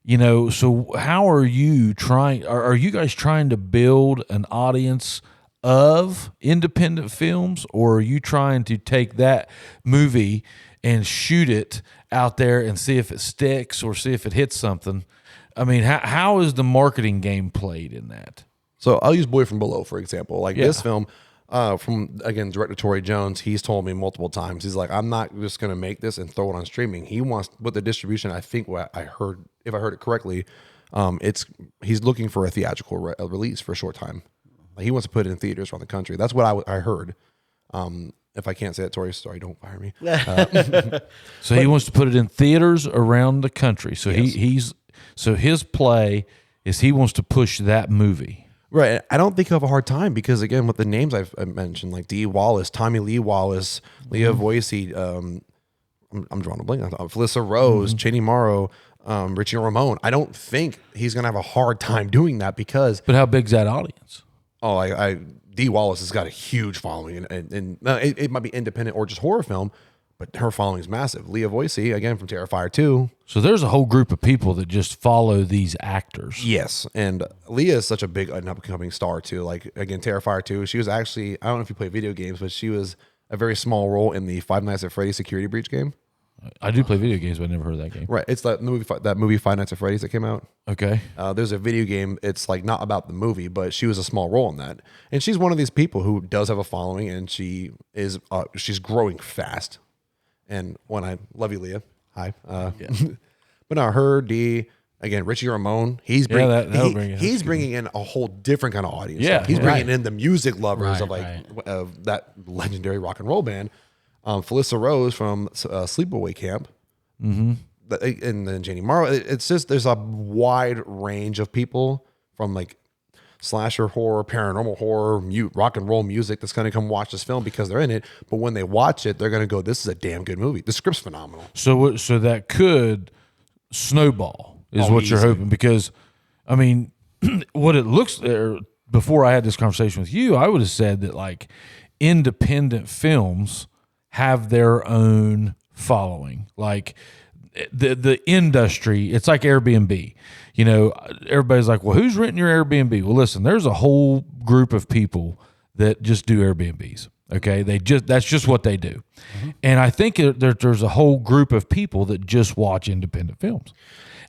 You know, so how are you trying? Are you guys trying to build an audience of independent films, or are you trying to take that movie and shoot it out there and see if it sticks or see if it hits something? I mean, how is the marketing game played in that? So I'll use Boy From Below, for example. Like this film, from, again, director Torrey Jones, he's told me multiple times, he's like, I'm not just going to make this and throw it on streaming. He wants, with the distribution, I think what I heard, if I heard it correctly, he's looking for a theatrical release for a short time. Like, he wants to put it in theaters around the country. That's what I heard. If I can't say it, Torrey, sorry, don't fire me. So he wants to put it in theaters around the country. So so his play is he wants to push that movie. Right. I don't think he'll have a hard time because, again, with the names I've mentioned, like Dee Wallace, Tommy Lee Wallace, Leah Voisey, I'm drawing a blank. Felissa Rose, Cheney Morrow, Richie Ramone. I don't think he's going to have a hard time doing that because... But how big's that audience? Oh, Dee Wallace has got a huge following, and it might be independent or just horror film, but her following is massive. Leah Voisey, again, from Terrifier 2. So there's a whole group of people that just follow these actors. Yes, and Leah is such a big up-and-coming star, too. Like, again, Terrifier 2, she was actually, I don't know if you play video games, but she was a very small role in the Five Nights at Freddy's Security Breach game. I do play video games, but I never heard of that game. Right, it's that movie Five Nights at Freddy's that came out. Okay. There's a video game, it's like not about the movie, but she was a small role in that. And she's one of these people who does have a following, and she's growing fast. And when I love you, Leah. Hi. But now her, Dee, again, Richie Ramone, he's bringing in a whole different kind of audience. Yeah, he's bringing in the music lovers of that legendary rock and roll band. Felissa Rose from Sleepaway Camp, and then Janie Morrow. It's just there's a wide range of people from like slasher horror, paranormal horror, rock and roll music that's going to come watch this film because they're in it. But when they watch it, they're going to go, "This is a damn good movie. The script's phenomenal." So that could snowball is what you're hoping, because I mean, what it looks there. Before I had this conversation with you, I would have said that like independent films have their own following. Like the industry, it's like Airbnb. You know, everybody's like, well, who's renting your Airbnb? Well, listen, there's a whole group of people that just do Airbnbs. Okay, that's just what they do. And I think there's a whole group of people that just watch independent films.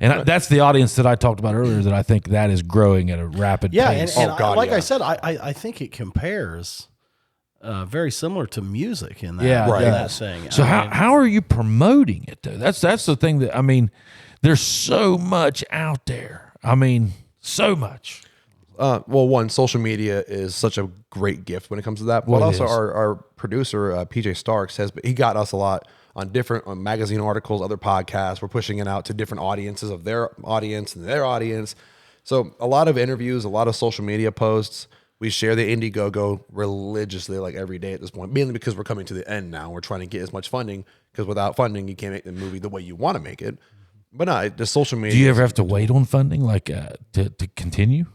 And that's the audience that I talked about earlier, that I think that is growing at a rapid pace. And I said, I think it compares very similar to music in that thing. So how are you promoting it though? That's the thing that, I mean, there's so much out there. I mean, so much. Well, one, social media is such a great gift when it comes to that. But also our producer, PJ Starks, he got us a lot on different magazine articles, other podcasts. We're pushing it out to different audiences of their audience and their audience. So a lot of interviews, a lot of social media posts. We share the Indiegogo religiously, like every day at this point, mainly because we're coming to the end now. We're trying to get as much funding, because without funding, you can't make the movie the way you want to make it. But no, the social media. Do you ever have to wait on funding, like to continue?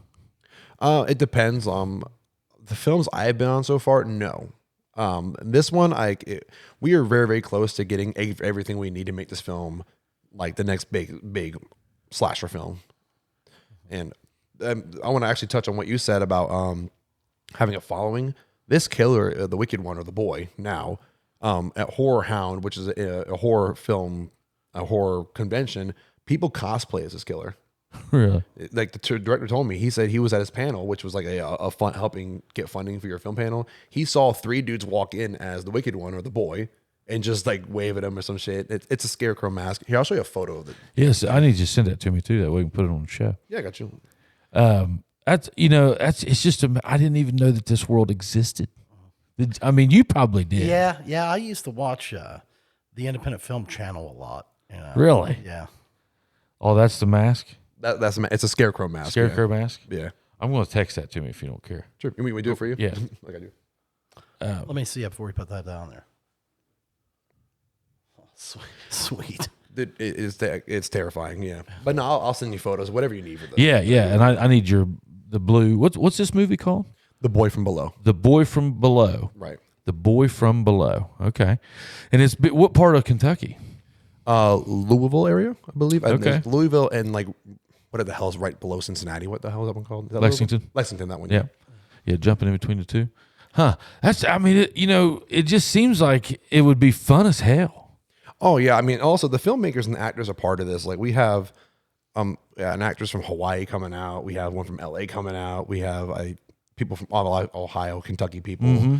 It depends. The films I've been on so far, no. This one, we are very, very close to getting everything we need to make this film like the next big slasher film. And I want to actually touch on what you said about having a following. This killer, the Wicked One, or the boy now, at Horror Hound, which is a horror film, a horror convention, people cosplay as this killer. Really? Like the director told me, he said he was at his panel, which was like a fun helping get funding for your film panel. He saw 3 dudes walk in as the Wicked One or the boy and just like wave at him or some shit. It's a scarecrow mask. Here, I'll show you a photo of it. Yes, I need you to send that to me too. That way we can put it on the show. Yeah, I got you. It's just I didn't even know that this world existed. I mean, you probably did. Yeah. I used to watch the Independent Film Channel a lot. You know? Really? Yeah. Oh, that's the mask? It's a scarecrow mask. Scarecrow mask? Yeah. I'm going to text that to me if you don't care. Sure. You mean we do it for you? Yeah. Like I do. Let me see it before we put that down there. Oh, sweet. Dude, it's terrifying. Yeah. But no, I'll send you photos, whatever you need for that. Yeah, yeah. And I need the blue. What's this movie called? The Boy from Below. The Boy from Below. Right. The Boy from Below. Okay. And it's what part of Kentucky? Louisville area, I believe. Okay. There's Louisville and like, what the hell is right below Cincinnati? What the hell is that one called? Is that Lexington. Louisville? Lexington, that one. Yeah. Yeah, jumping in between the two. Huh. It just seems like it would be fun as hell. Oh yeah. I mean, also the filmmakers and the actors are part of this. Like we have an actress from Hawaii coming out. We have one from LA coming out. We have people from Ohio, Kentucky people.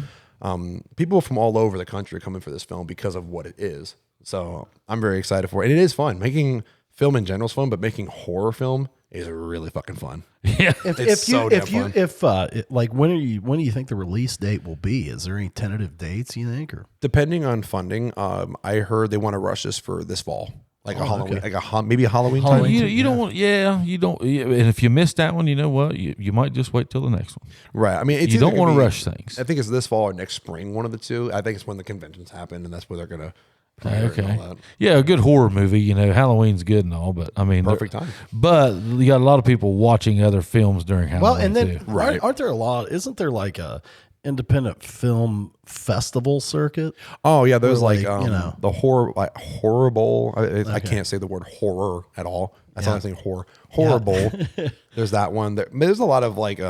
People from all over the country are coming for this film because of what it is. So I'm very excited for it. And it is fun. Making film in general is fun, but making horror film is really fucking fun. Yeah. When do you think the release date will be? Is there any tentative dates you think, or Depending on funding, I heard they want to rush this for this fall. Like a Halloween, okay. maybe a Halloween time. Halloween. You don't want, you don't. And if you miss that one, you know what? You might just wait till the next one. Right. I mean, You don't want to rush things. I think it's this fall or next spring, one of the two. I think it's when the conventions happen, and that's where they're going to premiere it and all that. Yeah, a good horror movie. Halloween's good and all, but I mean, Perfect time. But you got a lot of people watching other films during Halloween. well, and then too. Right. aren't there a lot? Isn't there like a independent film festival circuit? Oh yeah, there's Or like the horror, like horrible. I can't say the word horror at all. That's not saying horror. Horrible. There's that one. There's a lot of like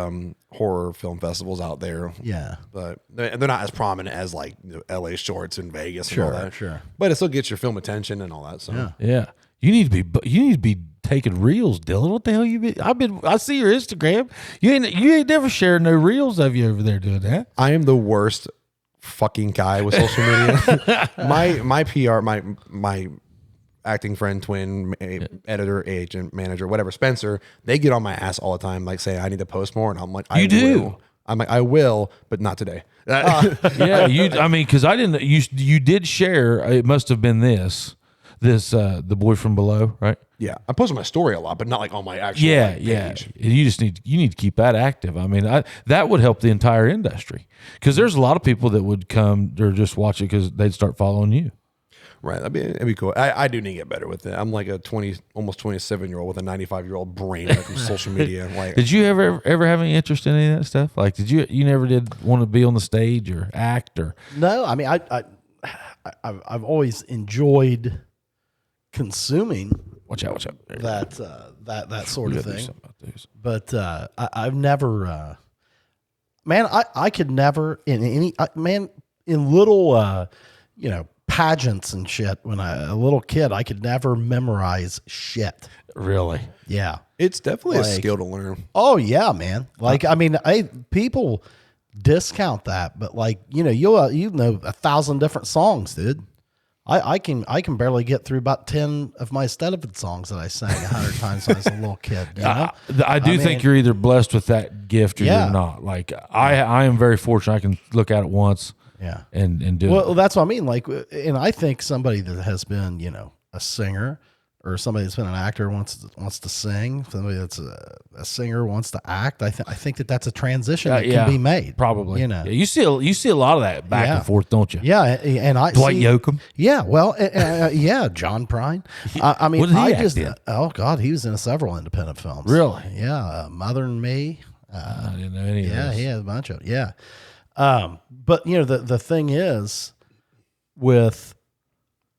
horror film festivals out there. Yeah. But they're not as prominent as like LA Shorts and Vegas and all that. Sure. But it still gets your film attention and all that. So Yeah, you need to be taking reels, Dylan. What the hell you been? I see your Instagram. You ain't never shared no reels of you over there doing that. I am the worst fucking guy with social media. my PR, my acting friend, twin, editor, agent, manager, whatever, Spencer, they get on my ass all the time, like saying I need to post more, and I'm like, I will. I'm like, I will, but not today. Yeah, because I didn't. You did share. It must have been this the Boy from Below, right? Yeah, I post on my story a lot, but not like on my actual page. You just need to keep that active. I mean, that would help the entire industry because there's a lot of people that would come or just watch it because they'd start following you. Right, it'd be cool. I do need to get better with it. I'm like a almost 27-year-old with a 95-year-old brain from social media. Like, did you ever have any interest in any of that stuff? Like, you never did want to be on the stage or act or? No, I mean, I've always enjoyed consuming. Watch out! That sort of thing. But I've never, man. I could never in little, pageants and shit. When a little kid, I could never memorize shit. Really? Yeah, it's definitely a skill to learn. Oh yeah, man. Like I mean, people discount that, but like you'll 1,000 different songs, dude. I can barely get through about 10 of my Stedman songs that I sang 100 times when I was a little kid. I think you're either blessed with that gift or you're not. Like I am very fortunate. I can look at it once. Yeah. And do it. Well, that's what I mean. Like, and I think somebody that has been, a singer or somebody that's been an actor wants to sing, somebody that's a singer wants to act. I think that's a transition that can be made. Probably. You see a lot of that back and forth, don't you? Yeah. And Dwight Yoakam. Yeah. Well, yeah. John Prine. I mean, what did he act in? Oh God, he was in several independent films. Really? Yeah. Mother and Me. I didn't know any of those. Yeah. He had a bunch of, yeah. But the thing is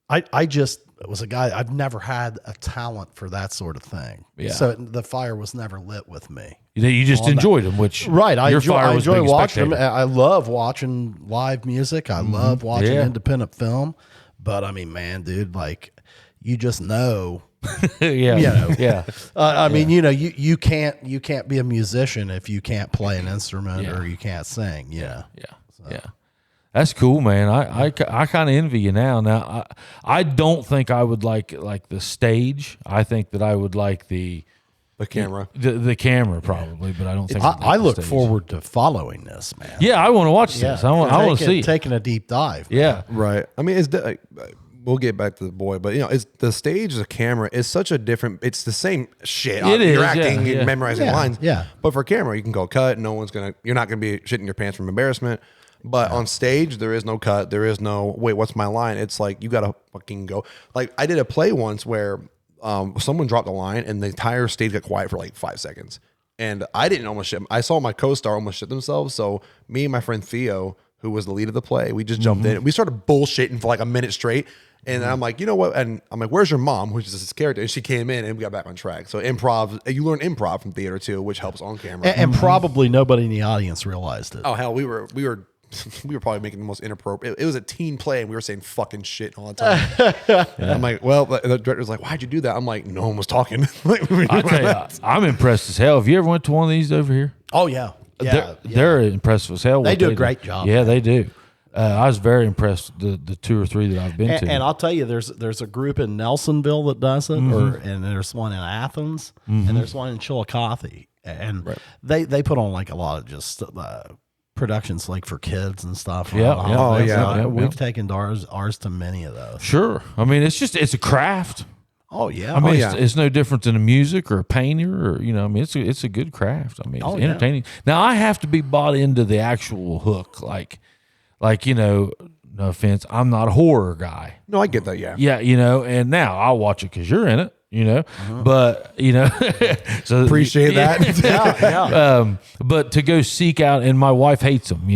I just was a guy, I've never had a talent for that sort of thing. Yeah. So the fire was never lit with me. You just enjoyed them, which right. I enjoy watching them. I love watching live music. I love watching independent film, but I mean, man, dude, like you just know, I mean, you can't be a musician if you can't play an instrument or you can't sing. Yeah. That's cool, man. I kind of envy you now. Now, I don't think I would like the stage. I think that I would like the camera. The camera probably, but I don't think I look forward to following this, man. Yeah, I want to watch this. I want to see it. Taking a deep dive. Yeah. Right. I mean, we'll get back to the boy, but it's the stage, the camera is such a different. It's the same shit. It You're is, acting yeah. and memorizing lines. Yeah. But for camera, you can go cut. You're not gonna be shitting your pants from embarrassment. But on stage, there is no cut. There is no wait. What's my line? It's like you gotta fucking go. Like I did a play once where someone dropped a line and the entire stage got quiet for like 5 seconds, and I didn't almost shit. I saw my co-star almost shit themselves. So me and my friend Theo, who was the lead of the play, we just jumped in. We started bullshitting for like a minute straight. And I'm like, you know what? And I'm like, where's your mom? Which is this character. And she came in and we got back on track. So improv, you learn improv from theater too, which helps on camera. And probably nobody in the audience realized it. Oh hell, we were probably making the most inappropriate. It was a teen play and we were saying fucking shit all the time. I'm like, well, the director's like, why'd you do that? I'm like, no one was talking. I tell you, I'm impressed as hell. Have you ever went to one of these over here? Oh yeah. They're impressive as hell. They what do a great job. Yeah, they do. I was very impressed with the 2 or 3 that I've been to. And I'll tell you, there's a group in Nelsonville that does it, and there's one in Athens, and there's one in Chillicothe, and they put on like a lot of just productions like for kids and stuff. We've taken ours to many of those. Sure. I mean, it's a craft. Oh yeah. I mean, it's no different than a music or a painter or, I mean, it's a good craft. I mean, it's entertaining. Now, I have to be bought into the actual hook. Like, no offense, I'm not a horror guy. No, I get that. Yeah. Yeah, and now I'll watch it because you're in it, but, so Appreciate that. Yeah. But to go seek out, and my wife hates them,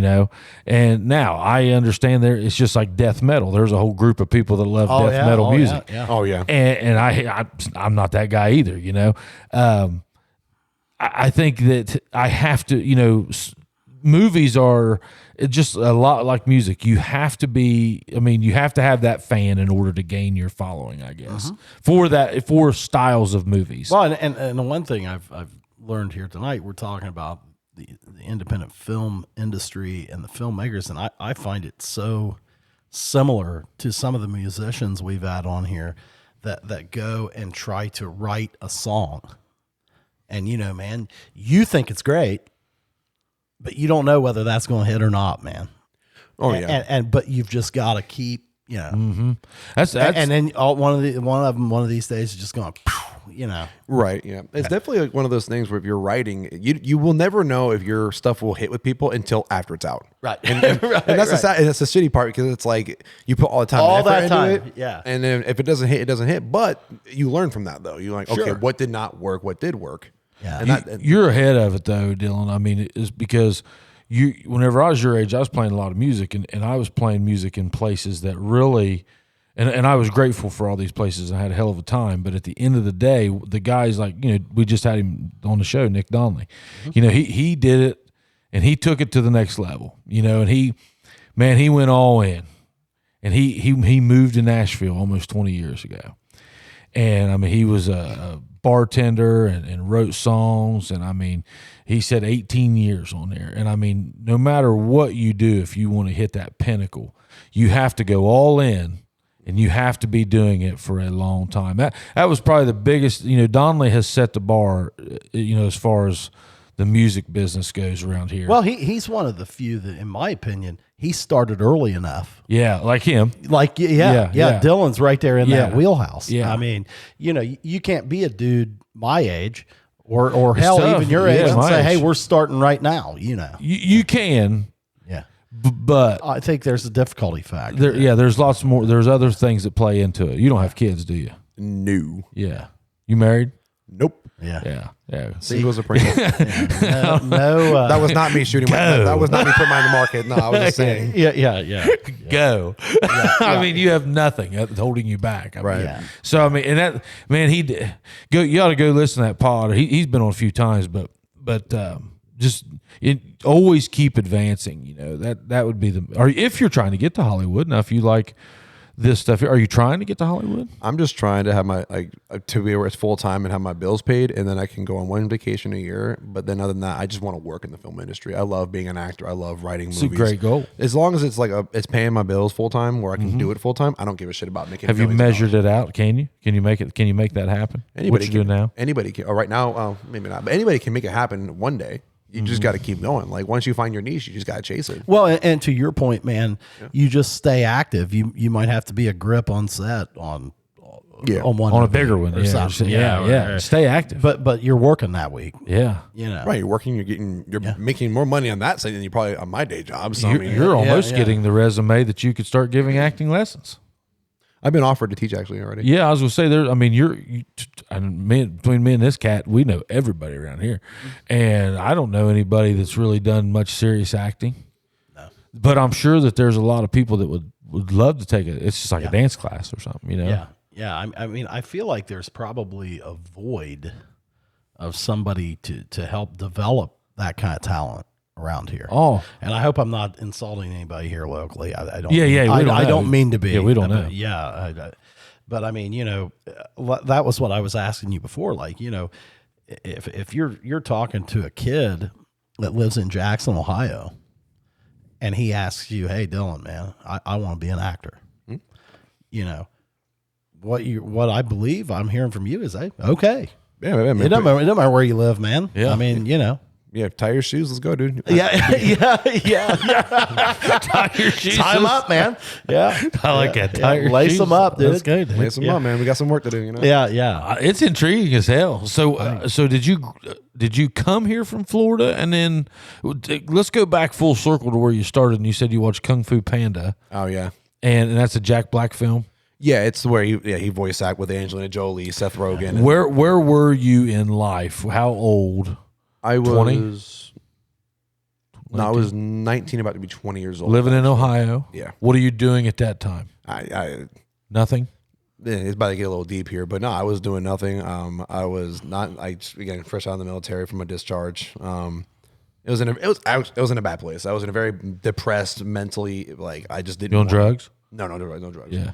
and now I understand it's just like death metal. There's a whole group of people that love death metal music. Yeah. Oh yeah. And I'm not that guy either, I think that I have to, movies are just a lot like music. You have to you have to have that fan in order to gain your following, I guess, for styles of movies. Well, and the one thing I've learned here tonight, we're talking about the independent film industry and the filmmakers, and I find it so similar to some of the musicians we've had on here that go and try to write a song. And, man, you think it's great, but you don't know whether that's going to hit or not, man. Oh yeah. But you've just got to keep, That's and then one of these days is just going, Right. Yeah. It's definitely like one of those things where if you're writing, you will never know if your stuff will hit with people until after it's out. Right. And that's that's the shitty part, because it's like you put all the time, all and effort that time. into it. Yeah. And then if it doesn't hit, it doesn't hit. But you learn from that though. You're like, okay, what did not work? What did work? Yeah. And you're ahead of it though, Dylan. I mean, it's because whenever I was your age, I was playing a lot of music, and I was playing music in places that really, and I was grateful for all these places. I had a hell of a time. But at the end of the day, the guys like, we just had him on the show, Nick Donnelly. He did it, and he took it to the next level. And he went all in, and he moved to Nashville almost 20 years ago. And I mean, he was a bartender and wrote songs. And I mean, he said 18 years on there. And I mean, no matter what you do, if you want to hit that pinnacle, you have to go all in, and you have to be doing it for a long time. That was probably the biggest, Donnelly has set the bar, as far as the music business goes around here. Well, he's one of the few that, in my opinion, he started early enough. Yeah, like him. Like, Dylan's right there in that wheelhouse. Yeah. I mean, you can't be a dude my age or hell, tough. even your age, and my say, age. hey, we're starting right now, You can, Yeah. but I think there's a difficulty factor. there's lots more. There's other things that play into it. You don't have kids, do you? No. Yeah. You married? Nope. Yeah. Yeah. Singles or Pringles. No. That was not me shooting. That was not me putting mine in the market. No, I was just saying. Yeah. Go. I mean, you have nothing holding you back. I mean, Right. Yeah. So I mean, and that man, you ought to go listen to that pod. He's been on a few times, but just always keep advancing. That would be or if you're trying to get to Hollywood. Now, if you like this stuff, are you trying to get to Hollywood? I'm just trying to have my to be where it's full time and have my bills paid, and then I can go on one vacation a year. But then other than that, I just want to work in the film industry. I love being an actor. I love writing movies. It's a great goal. As long as it's like it's paying my bills full time, where I can do it full time. I don't give a shit about making. Have you millions of measured dollars. it out? Can you? Can you make it? Can you make that happen? Anybody what you can do now? Anybody can. Oh, right now, maybe not. But anybody can make it happen one day. You just got to keep going. Like once you find your niche, you just got to chase it. Well, and to your point, man, you just stay active. You might have to be a grip on set on one on a movie bigger one or something. yeah. Stay active. But you're working that week. Yeah. You know. Right, you're working. You're making more money on that side than you probably on my day job. So You're almost getting the resume that you could start giving acting lessons. I've been offered to teach actually already. Yeah, I was gonna say there. I mean, between me and this cat, we know everybody around here, and I don't know anybody that's really done much serious acting. No, but I'm sure that there's a lot of people that would love to take it. It's just like a dance class or something, you know. Yeah, yeah. I mean, I feel like there's probably a void of somebody to help develop that kind of talent around here. Oh, and I hope I'm not insulting anybody here locally. I don't. Yeah. I don't mean to be. Yeah, we don't know. Yeah, but I mean, you know, that was what I was asking you before. Like, you know, if you're talking to a kid that lives in Jackson, Ohio, and he asks you, "Hey, Dylan, man, I want to be an actor," you know, what I believe I'm hearing from you is, "Hey, okay, Yeah, man, it don't matter where you live, man. Yeah. I mean, you know." yeah. Tie your shoes. Let's go, dude. Yeah. tie your shoes. Tie them up, man. Yeah. I like that. Tie your Lace shoes. them up, dude. That's good. Lace them up, man. We got some work to do. You know. Yeah. It's intriguing as hell. So, so did you come here from Florida, and then let's go back full circle to where you started, and you said you watched Kung Fu Panda. Oh yeah. And that's a Jack Black film. Yeah, it's where he voice act with Angelina Jolie, Seth Rogen. Where were you in life? How old? I was 20? No, I was 19, about to be 20 years old. Living in Ohio. Yeah. What are you doing at that time? Nothing. It's about to get a little deep here, but no, I was doing nothing. I was not. Again, fresh out of the military from a discharge. It was in a bad place. I was in a very depressed, mentally. Like I just didn't. You on drugs? No drugs. Yeah.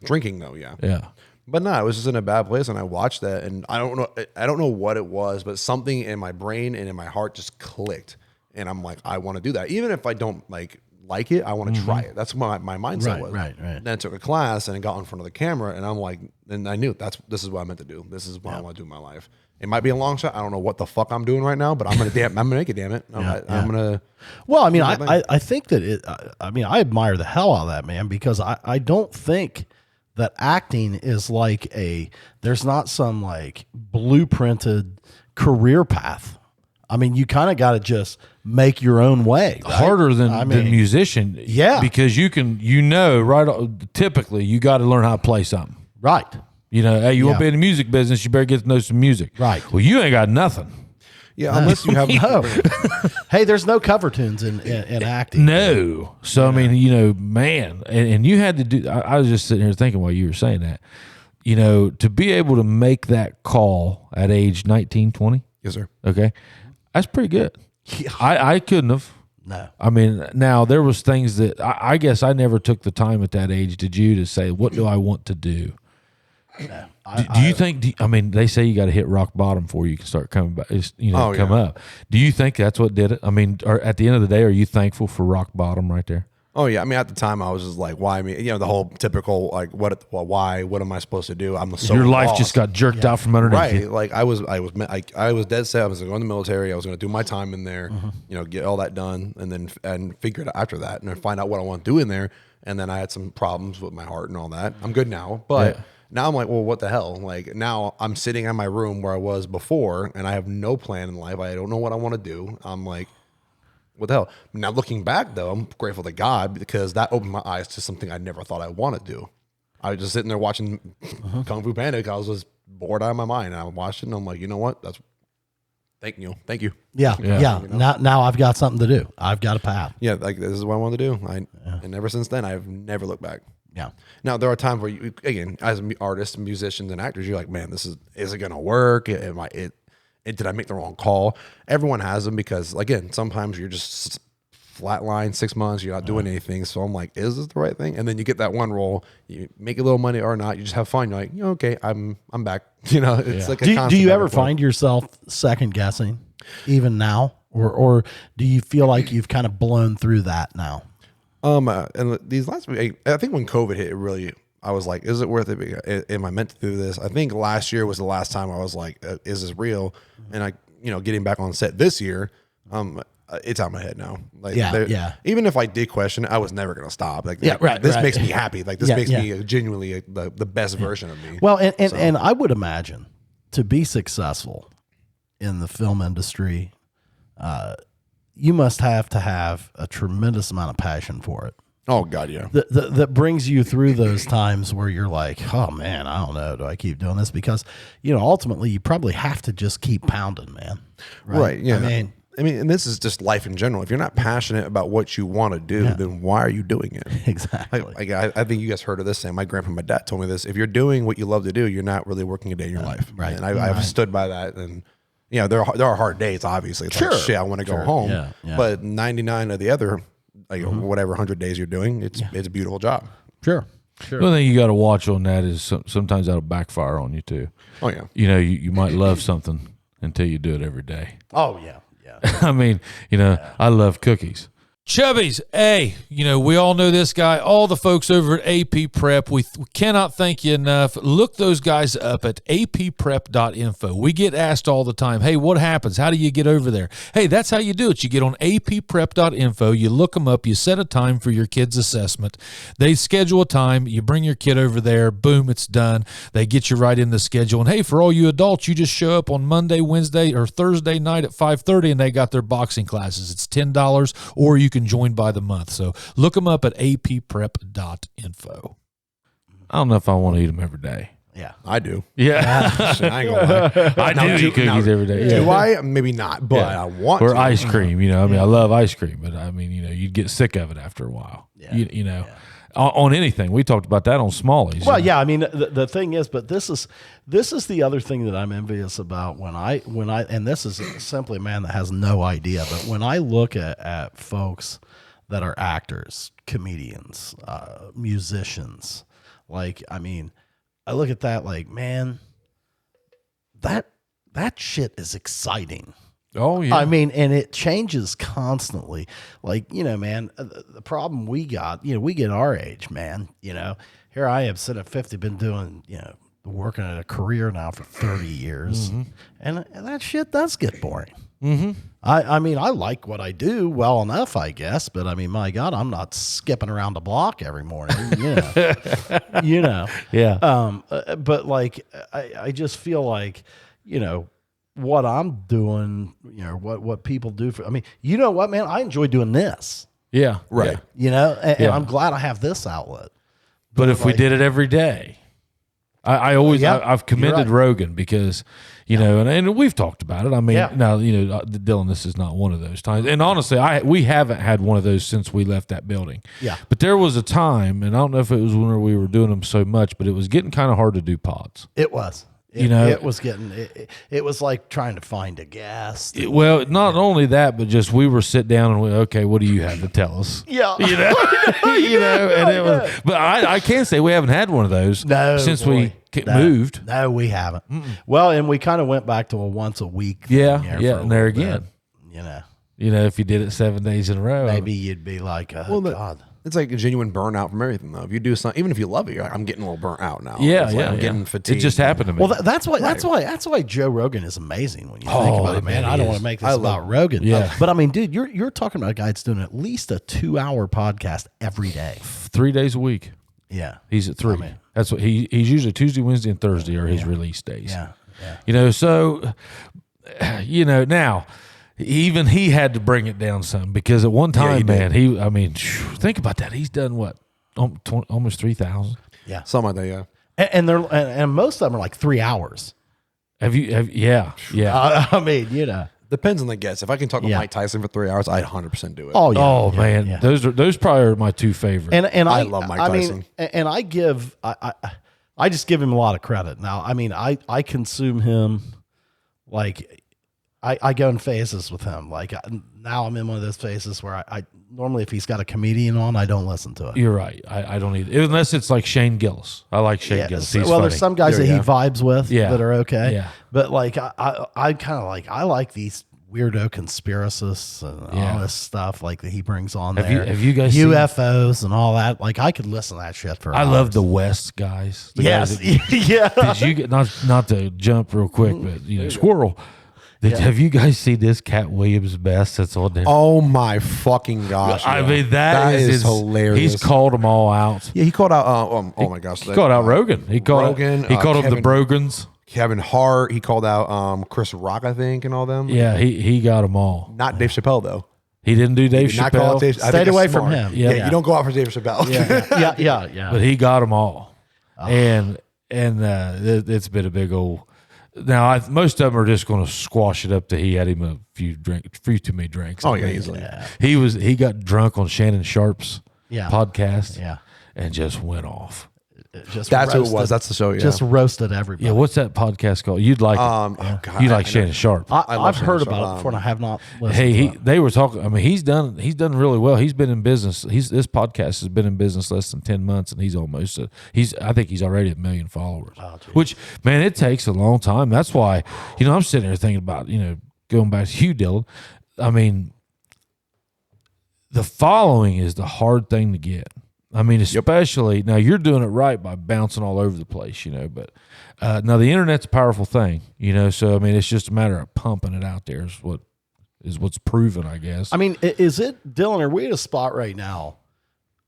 Drinking though, yeah. Yeah. But no, I was just in a bad place, and I watched that, and I don't know what it was, but something in my brain and in my heart just clicked, and I'm like, I want to do that, even if I don't like it, I want to try it. That's what my mindset was. Right. Then I took a class and got in front of the camera, and I'm like, and I knew this is what I meant to do. This is what I want to do in my life. It might be a long shot. I don't know what the fuck I'm doing right now, but I'm gonna make it. Damn it, I'm gonna. Well, I mean, I think that I admire the hell out of that, man, because I don't think that acting is like there's not some like blueprinted career path. I mean, you kind of got to just make your own way. Right? Harder than musician. Yeah. Because typically you got to learn how to play something. Right. You know, hey, you want to be in the music business, you better get to know some music. Right. Well, you ain't got nothing. Yeah, unless you have no. Hey, there's no cover tunes in acting. No. So, I mean, you know, man, and you had to do, I was just sitting here thinking while you were saying that, you know, to be able to make that call at age 19, 20. Yes, sir. Okay. That's pretty good. Yeah. I couldn't have. No. I mean, now there was things that I guess I never took the time at that age, did you, to say, what do I want to do? No. Do you think? I mean, they say you got to hit rock bottom before you can start coming back. Come up. Do you think that's what did it? I mean, at the end of the day, are you thankful for rock bottom right there? Oh yeah, I mean at the time I was just like, why me? You know, the whole typical like, why? What am I supposed to do? I'm so your life lost. just got jerked out from underneath right. you. Like I was dead set. I was going to the military. I was going to do my time in there. You know, get all that done, and then figure it out after that, and then find out what I want to do in there. And then I had some problems with my heart and all that. I'm good now, but. Yeah. Now I'm like, well, what the hell? Like now I'm sitting in my room where I was before, and I have no plan in life. I don't know what I want to do. I'm like, what the hell? Now looking back though, I'm grateful to God because that opened my eyes to something I never thought I wanted to do. I was just sitting there watching Kung Fu Panda. I was just bored out of my mind, and I watched it, and I'm like, you know what? Thank you. Yeah. You know? Now I've got something to do. I've got a path. Yeah, like this is what I want to do. And ever since then, I've never looked back. Yeah. Now there are times where you, again, as artists, musicians, and actors, you're like, man, is it going to work? Did I make the wrong call? Everyone has them because, again, sometimes you're just flatline 6 months, you're not doing anything. So I'm like, is this the right thing? And then you get that one role, you make a little money or not, you just have fun. You're like, okay, I'm back. You know, it's like a constant. Do you ever find yourself second guessing, even now, or do you feel like you've kind of blown through that now? And these last week, I think when COVID hit, it really, I was like, is it worth it? Am I meant to do this? I think last year was the last time I was like, is this real? And I, getting back on set this year, It's out of my head now. Like, Yeah. Even if I did question it, I was never gonna stop. Like, right, this right. makes me happy. Like, this makes Yeah. me genuinely the best version of me. Well, and I would imagine to be successful in the film industry, you must have to have a tremendous amount of passion for it. Oh God, yeah. That brings you through those times where you're like, oh man, I don't know, do I keep doing this? Because ultimately you probably have to just keep pounding, man. Right. Yeah. I mean, and this is just life in general. If you're not passionate about what you want to do, then why are you doing it? exactly. Like I think you guys heard of this saying. My grandpa and my dad told me this. If you're doing what you love to do, you're not really working a day in your life. Right. And I've stood by that. And there are hard days. Obviously, it's like, shit, I want to go home. Yeah. But 99 of the other, whatever 100 days you're doing, it's a beautiful job. Sure. The only thing you got to watch on that is sometimes that'll backfire on you too. Oh yeah. You might love something until you do it every day. Oh yeah. I mean, I love cookies. Chubbies, hey, we all know this guy. All the folks over at AP Prep, we cannot thank you enough. Look those guys up at apprep.info. We get asked all the time, hey, what happens? How do you get over there? Hey, that's how you do it. You get on apprep.info, you look them up, you set a time for your kid's assessment. They schedule a time, you bring your kid over there, boom, it's done. They get you right in the schedule. And hey, for all you adults, you just show up on Monday, Wednesday, or Thursday night at 5:30, and they got their boxing classes. It's $10, or you can join by the month. So look them up at apprep.info. I don't know if I want to eat them every day. Yeah. I do. Yeah. I ain't gonna lie. I do eat cookies every day. Do I? Maybe not, but I want or to. ice cream. I love ice cream, but I mean, you'd get sick of it after a while. Yeah. On anything. We talked about that on Smallies. Well, yeah, I mean, the thing is, but this is the other thing that I'm envious about when I and this is simply a man that has no idea, but when I look at folks that are actors, comedians, musicians, like, I mean, I look at that like, man, that shit is exciting. Oh, yeah. I mean, and it changes constantly. Like, man, the problem we got, we get our age, man. Here I am sitting at 50, been doing, working at a career now for 30 years. Mm-hmm. And that shit does get boring. Mm-hmm. I mean, I like what I do well enough, I guess. But I mean, my God, I'm not skipping around the block every morning, Yeah. But like, I just feel like, what I'm doing, what people do for, I mean, you know what, man, I enjoy doing this, Yeah. Right. Yeah. and I'm glad I have this outlet. But if we did it every day, I always, I've commended Rogan because, and we've talked about it. I mean, now, Dylan, this is not one of those times. And honestly, we haven't had one of those since we left that building. Yeah. But there was a time, and I don't know if it was when we were doing them so much, but it was getting kind of hard to do pods. It was. It was getting. It was like trying to find a guest. Well, not only that, but just we were sit down and okay, what do you have to tell us? Yeah, and it was. But I can say we haven't had one of those since we moved. No, we haven't. Mm-mm. Well, and we kind of went back to a once a week. And there again. If you did it 7 days in a row, maybe you'd be like, oh, God. It's like a genuine burnout from everything, though. If you do something, even if you love it, you're like, I'm getting a little burnt out now. I'm getting fatigued. It just happened to me. Well, that's why Joe Rogan is amazing when you think about it, man. I don't want to make this about Rogan, but I mean, dude, you're talking about a guy that's doing at least a 2-hour podcast every day, 3 days a week. Yeah, he's at 3. That's what he's usually Tuesday, Wednesday, and Thursday are his release days. Yeah. So now. Even he had to bring it down some because at one time, think about that. He's done what, almost 3,000. Yeah, something like that. Yeah, and they're and most of them are like 3 hours. Yeah. I mean, depends on the guest. If I can talk to Mike Tyson for 3 hours, I'd 100% do it. Oh yeah. Oh man, yeah. Those probably are my two favorites. And I love Mike Tyson. And I just give him a lot of credit. Now, I mean, I consume him like. I go in phases with him. Like now I'm in one of those phases where I normally if he's got a comedian on, I don't listen to it. You're right. I don't either. Unless it's like Shane Gillis. I like Shane Gillis. He's funny. There's some guys that he vibes with that are okay. Yeah. But like I kind of like I like these weirdo conspiracists and all this stuff like that he brings on there. Have you guys UFOs and all that? Like I could listen to that shit for hours. I love the West guys. Yes. Did you get not to jump real quick, but Squirrel. Have you guys seen this Cat Williams Best that's on there? Oh my fucking gosh! I yeah. mean, that is hilarious. He's called them all out. Yeah, he called out. Oh my gosh! He called out Rogan. He called Rogan. He called them the Kevin, Brogans. Kevin Hart. He called out Chris Rock, I think, and all them. Yeah, he got them all. Not Dave Chappelle though. He didn't do Dave Did not call out Chappelle, Dave, I Stayed think that's away from smart. him. Yeah, Yeah. you don't go out for Dave Chappelle. yeah. but he got them all. And it's been a big old. Now most of them are just going to squash it up to he had him a few too many drinks. Oh yeah, easily. He got drunk on Shannon Sharp's podcast. Yeah. And just went off. Just That's who it roasted- was. That's the show. Yeah. Just roasted everybody. Yeah, what's that podcast called? You'd like it. Oh God. You like I know. Shannon Sharp. I love I've heard Shannon about Sharp. it before, and I have not listened. Hey, to it. they were talking. I mean, he's done really well. He's been in business. This podcast has been in business less than 10 months, and he's almost I think he's already at 1 million followers. Which, man, it takes a long time. That's why, I'm sitting there thinking about going back to Hugh Dillon. I mean, the following is the hard thing to get. I mean, especially now you're doing it right by bouncing all over the place, but now the internet's a powerful thing, so I mean, it's just a matter of pumping it out there is what's proven, I guess. I mean, is it, Dylan, are we at a spot right now?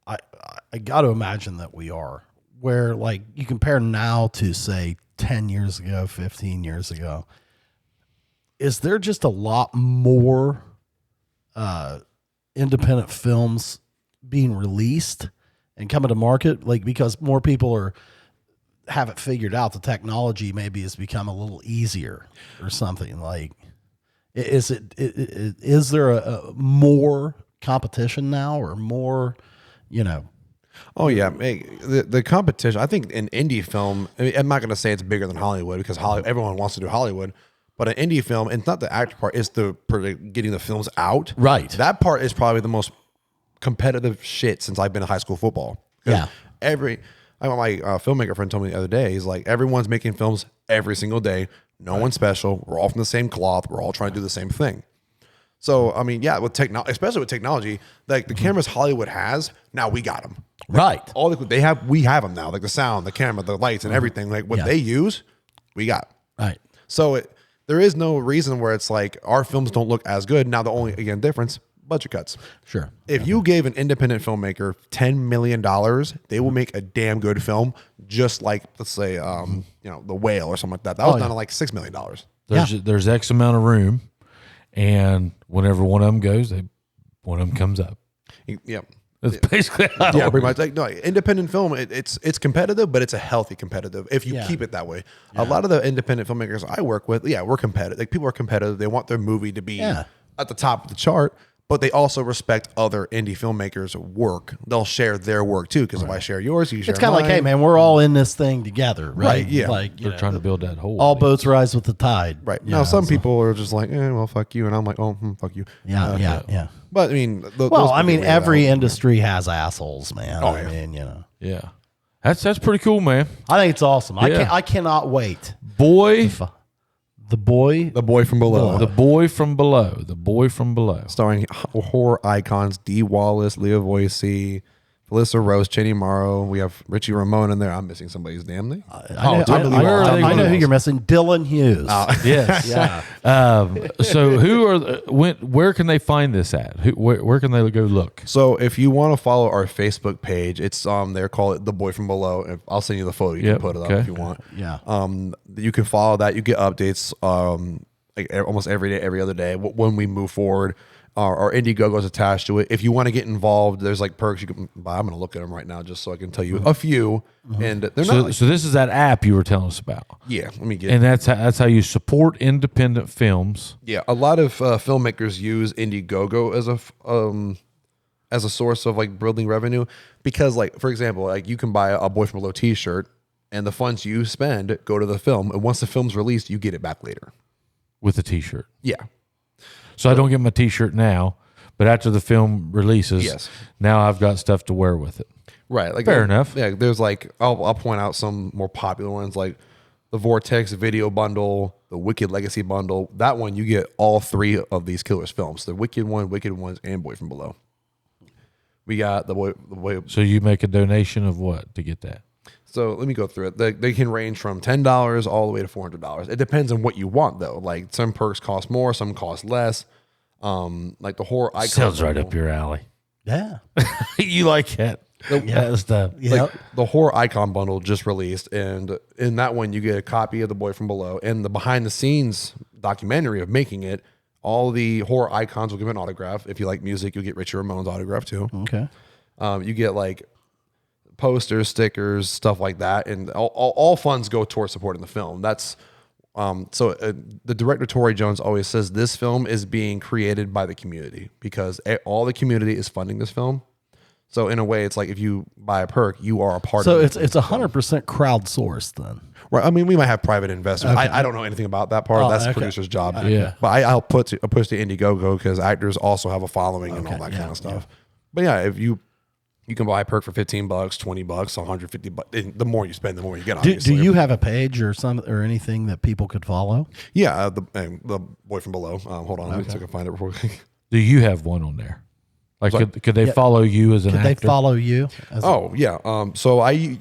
I got to imagine that we are, where like you compare now to say 10 years ago, 15 years ago. Is there just a lot more independent films being released and coming to market, like because more people have it figured out? The technology maybe has become a little easier or something. Like, is there a more competition now or more, Oh yeah, hey, the competition. I think in indie film, I'm not going to say it's bigger than Hollywood because everyone wants to do Hollywood. But an indie film, it's not the actor part; it's the getting the films out. Right. That part is probably the most competitive shit since I've been in high school football. Yeah. My filmmaker friend told me the other day, he's like, everyone's making films every single day. No one's special. We're all from the same cloth. We're all trying to do the same thing. So, I mean, yeah, with especially with technology, like the cameras Hollywood has, now we got them. Right. We have them now, like the sound, the camera, the lights, and everything. Like what they use, we got. Right. So there is no reason where it's like our films don't look as good. Now the only difference, budget cuts. Sure. If you gave an independent filmmaker $10 million, they will make a damn good film. Just like, let's say, The Whale or something like that. That was done at like $6 million. There's X amount of room, and whenever one of them goes, one of them comes up. Yeah. That's basically how it Yeah, pretty works. much. Like no, independent film, it's competitive, but it's a healthy competitive if you keep it that way. A lot of the independent filmmakers I work with, we're competitive. Like people are competitive. They want their movie to be at the top of the chart, but they also respect other indie filmmakers' work. They'll share their work too, because if I share yours, you share. It's kind of like, hey man, we're all in this thing together, right? Right, yeah. Like They're trying to build that whole. all boats rise with the tide. Right. Yeah, Now, some so- people are just like, well, fuck you. And I'm like, oh, fuck you. Yeah. But I mean, Well, I mean, every industry has assholes, man. Oh, I yeah. mean, Yeah, that's pretty cool, man. I think it's awesome. Yeah. I cannot wait. Boy, The boy. The Boy from Below. the boy from below, the boy from below. Starring horror icons Dee Wallace, Leah Voicey, Felissa Rose, Cheney Morrow. We have Richie Ramone in there. I'm missing somebody's damn name. I dude, where are they know going? who you're missing. Dylan Hughes. Yes. Yeah. So where can they find this at? Where can they go look? So if you want to follow our Facebook page, it's there. Call it The Boy from Below. And I'll send you the photo. You Yep, can put it up okay. if you want. Yeah. You can follow that. You get updates like almost every day, every other day when we move forward. Our Indiegogo is attached to it. If you want to get involved, there's like perks you can buy. I'm going to look at them right now just so I can tell you a few. And they're not like, So this is that app you were telling us about, yeah, let me get and that's how you support independent films. Yeah, a lot of filmmakers use Indiegogo as a source of like building revenue because, like, for example, like you can buy a Boy from Below T-shirt, and the funds you spend go to the film, and once the film's released, you get it back later. With a T-shirt. Yeah, So I don't get my T-shirt now, but after the film releases, Yes. now I've got stuff to wear with it. right. Like Fair enough. Yeah, there's like I'll point out some more popular ones like the Vortex Video Bundle, the Wicked Legacy Bundle. That one you get all three of these killers films: the Wicked Ones, and Boy from Below. We got the boy. So you make a donation of what to get that? So let me go through it. They can range from $10 all the way to $400. It depends on what you want, though. Like some perks cost more, some cost less. Like the horror icon Sounds right bundle. up your alley. Yeah. You like that? That stuff. Yeah. Like the horror icon bundle just released, and in that one you get a copy of The Boy from Below and the behind the scenes documentary of making it. All the horror icons will give an autograph. If you like music, you'll get Richie Ramone's autograph too. Okay. You get like posters, stickers, stuff like that, and all funds go towards supporting the film. That's the director Tori Jones always says this film is being created by the community because all the community is funding this film. So in a way, it's like if you buy a perk, you are a part So of it. it's 100% crowdsourced then. Right. I mean, we might have private investors. Okay. I don't know anything about that part. That's the okay. producer's job. Yeah. But I'll push to Indiegogo because actors also have a following and all that kind of stuff. But yeah, if you can buy a perk for $15, $20, $150. The more you spend, the more you get. Do Obviously. you have a page or anything that people could follow? Yeah, the Boy from Below. Hold on, let me see if I can find it real quick. Do you have one on there? Like, Sorry? could they follow you as an Could actor? they follow you? Oh yeah. So I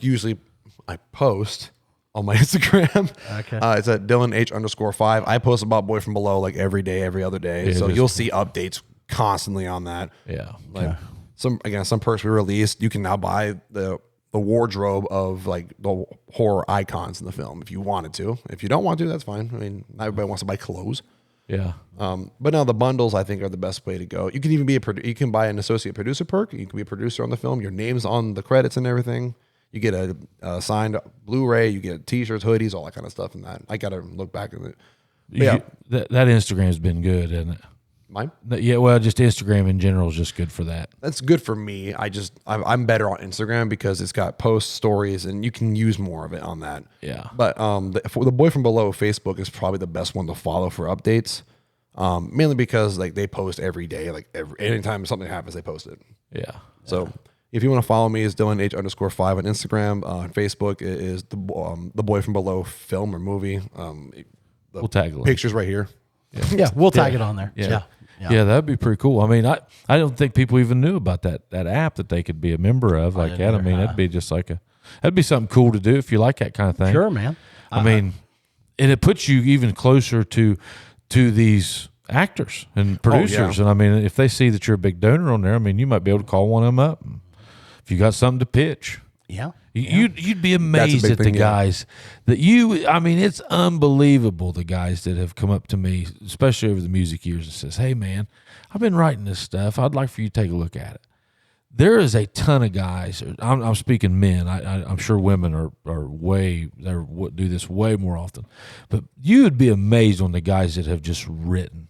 post on my Instagram. Okay. It's at Dylan_H_5. I post about Boy from Below like every day, every other day. Yeah, so just- you'll see updates constantly on that. Yeah. Like some perks we released, you can now buy the wardrobe of like the horror icons in the film if you wanted to. If you don't want to, that's fine. I mean, not everybody wants to buy clothes. Yeah. But now the bundles I think are the best way to go. You can even you can buy an associate producer perk. You can be a producer on the film. Your name's on the credits and everything. You get a signed Blu-ray. You get T-shirts, hoodies, all that kind of stuff. And that I got to look back at it. But yeah, That Instagram's been good, isn't it? mine. Yeah, well, just Instagram in general is just good for that. That's good for me. I'm better on Instagram because it's got posts, stories, and you can use more of it on that. Yeah. But for the Boy from Below, Facebook is probably the best one to follow for updates. Mainly because like they post every day, like anytime something happens, they post it. Yeah. So if you want to follow me, it's Dylan_H_5 on Instagram. On Facebook, it is the Boy from Below film or movie. We'll tag a link. Pictures right here. Yeah, we'll tag it on there. Yeah. Yeah, that'd be pretty cool. I mean, I don't think people even knew about that app that they could be a member of like that. I mean, that'd be just like that'd be something cool to do if you like that kind of thing. Sure, man. I mean, and it puts you even closer to these actors and producers. yeah. And I mean, if they see that you're a big donor on there, I mean, you might be able to call one of them up if you got something to pitch. Yeah. You'd be amazed big at the thing, yeah. guys I mean, it's unbelievable the guys that have come up to me, especially over the music years, and says, "Hey man, I've been writing this stuff. I'd like for you to take a look at it." There is a ton of guys. I'm speaking men. I'm sure women are do this way more often, but you would be amazed on the guys that have just written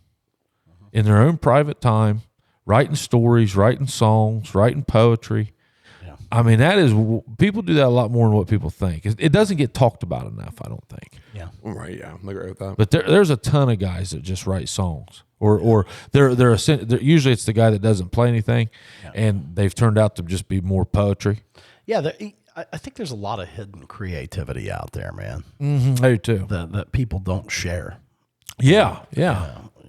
in their own private time, writing stories, writing songs, writing poetry. I mean, people do that a lot more than what people think. It doesn't get talked about enough, I don't think. Yeah. Right. Yeah. I agree with that. But there's a ton of guys that just write songs, or they're usually it's the guy that doesn't play anything, and they've turned out to just be more poetry. Yeah. I think there's a lot of hidden creativity out there, man, Mm-hmm. I do too. that people don't share. Yeah.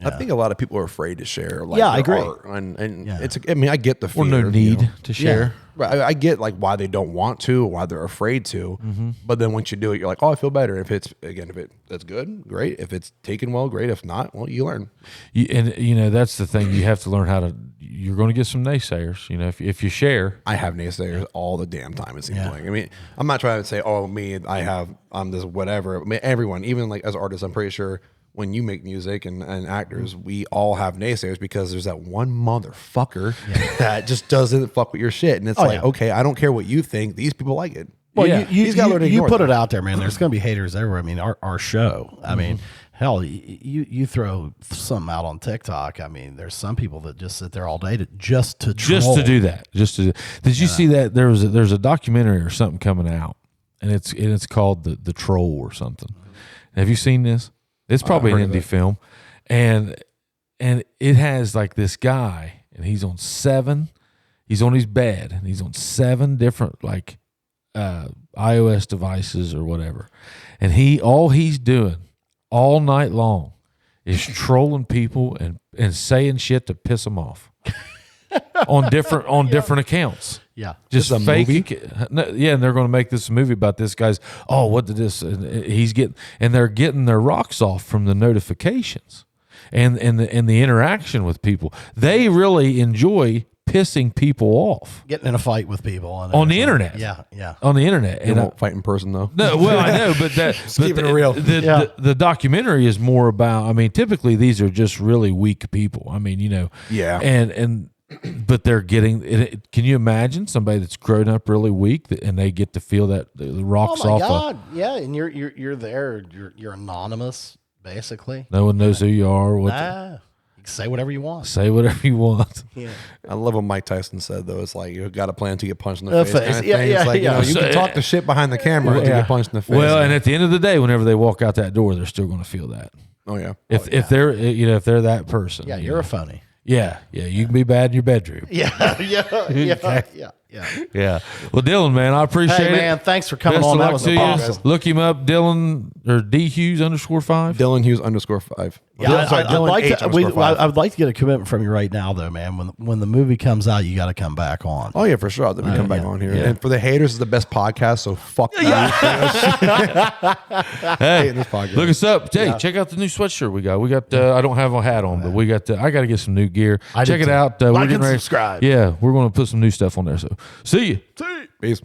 I think a lot of people are afraid to share. Like, Yeah, I their agree. art. And it's. I mean, I get the fear. Or no you need know. to share. Right. I get like why they don't want to, why they're afraid to. But then once you do it, you're like, oh, I feel better. If that's good, great. If it's taken well, great. If not, well, you learn. And that's the thing. You have to learn how to. You're going to get some naysayers. If you share. I have naysayers all the damn time. It seems like. I mean, I'm not trying to say, oh, I'm this whatever. I mean, everyone, even like as artists, I'm pretty sure. When you make music and actors, we all have naysayers because there's that one motherfucker that just doesn't fuck with your shit. And it's okay, I don't care what you think. These people like it. Well, Yeah. you gotta learn to ignore put that. it out there, man. There's going to be haters everywhere. I mean, our show. I mean, hell, you throw something out on TikTok. I mean, there's some people that just sit there all day to troll. Do that. Did you see that there's a documentary or something coming out, and it's called the Troll or something. Have you seen this? It's probably an heard of indie it. film, and it has like this guy, and he's on his bed, and he's on 7 different like iOS devices or whatever, and all he's doing all night long is trolling people and saying shit to piss them off. on different accounts. Yeah. Just This is a fake. movie? Yeah, and they're going to make this movie about this guy's. Oh, what did this? And they're getting their rocks off from the notifications, and the interaction with people. They really enjoy pissing people off Getting in a fight with people on the internet. Yeah. Yeah. On the internet, You and won't fight in person though. no, well, I know, but keeping it real. The documentary is more about. I mean, typically these are just really weak people. I mean, Yeah. but they're getting. Can you imagine somebody that's grown up really weak and they get to feel that the rocks Oh my off? God. Yeah. And you're there. You're anonymous, basically. No one knows who you are. You can say whatever you want. Say whatever you want. Yeah. I love what Mike Tyson said though. It's like you got a plan to get punched in the The face. face. Kind of Yeah, thing. yeah, It's like yeah. you can talk the shit behind the camera to get punched in the face. Well, and at the end of the day, whenever they walk out that door, they're still going to feel that. oh yeah. If they're if they're that person. Yeah. You're a phony. Yeah. You can be bad in your bedroom. Yeah. Yeah. Yeah. Well, Dylan, man, I appreciate Hey, it. man, thanks for coming Best on. of That luck was to you. awesome. Look him up, Dylan or D Hughes _5. Dylan Hughes _5. Yeah, Sorry, I'd Dylan like H to. _5. I'd like to get a commitment from you right now, though, man. When the movie comes out, you got to come back on. Oh yeah, for sure. I'll definitely come back on here. And for the haters, it's the best podcast. So fuck them. Hey, this podcast. look us up. Hey, check out the new sweatshirt we got. We got. I don't have a hat on, but we got. I got to get some new gear. I Check do it too. out. Like We're and getting ready. subscribe. Yeah, we're going to put some new stuff on there. So see you. Peace.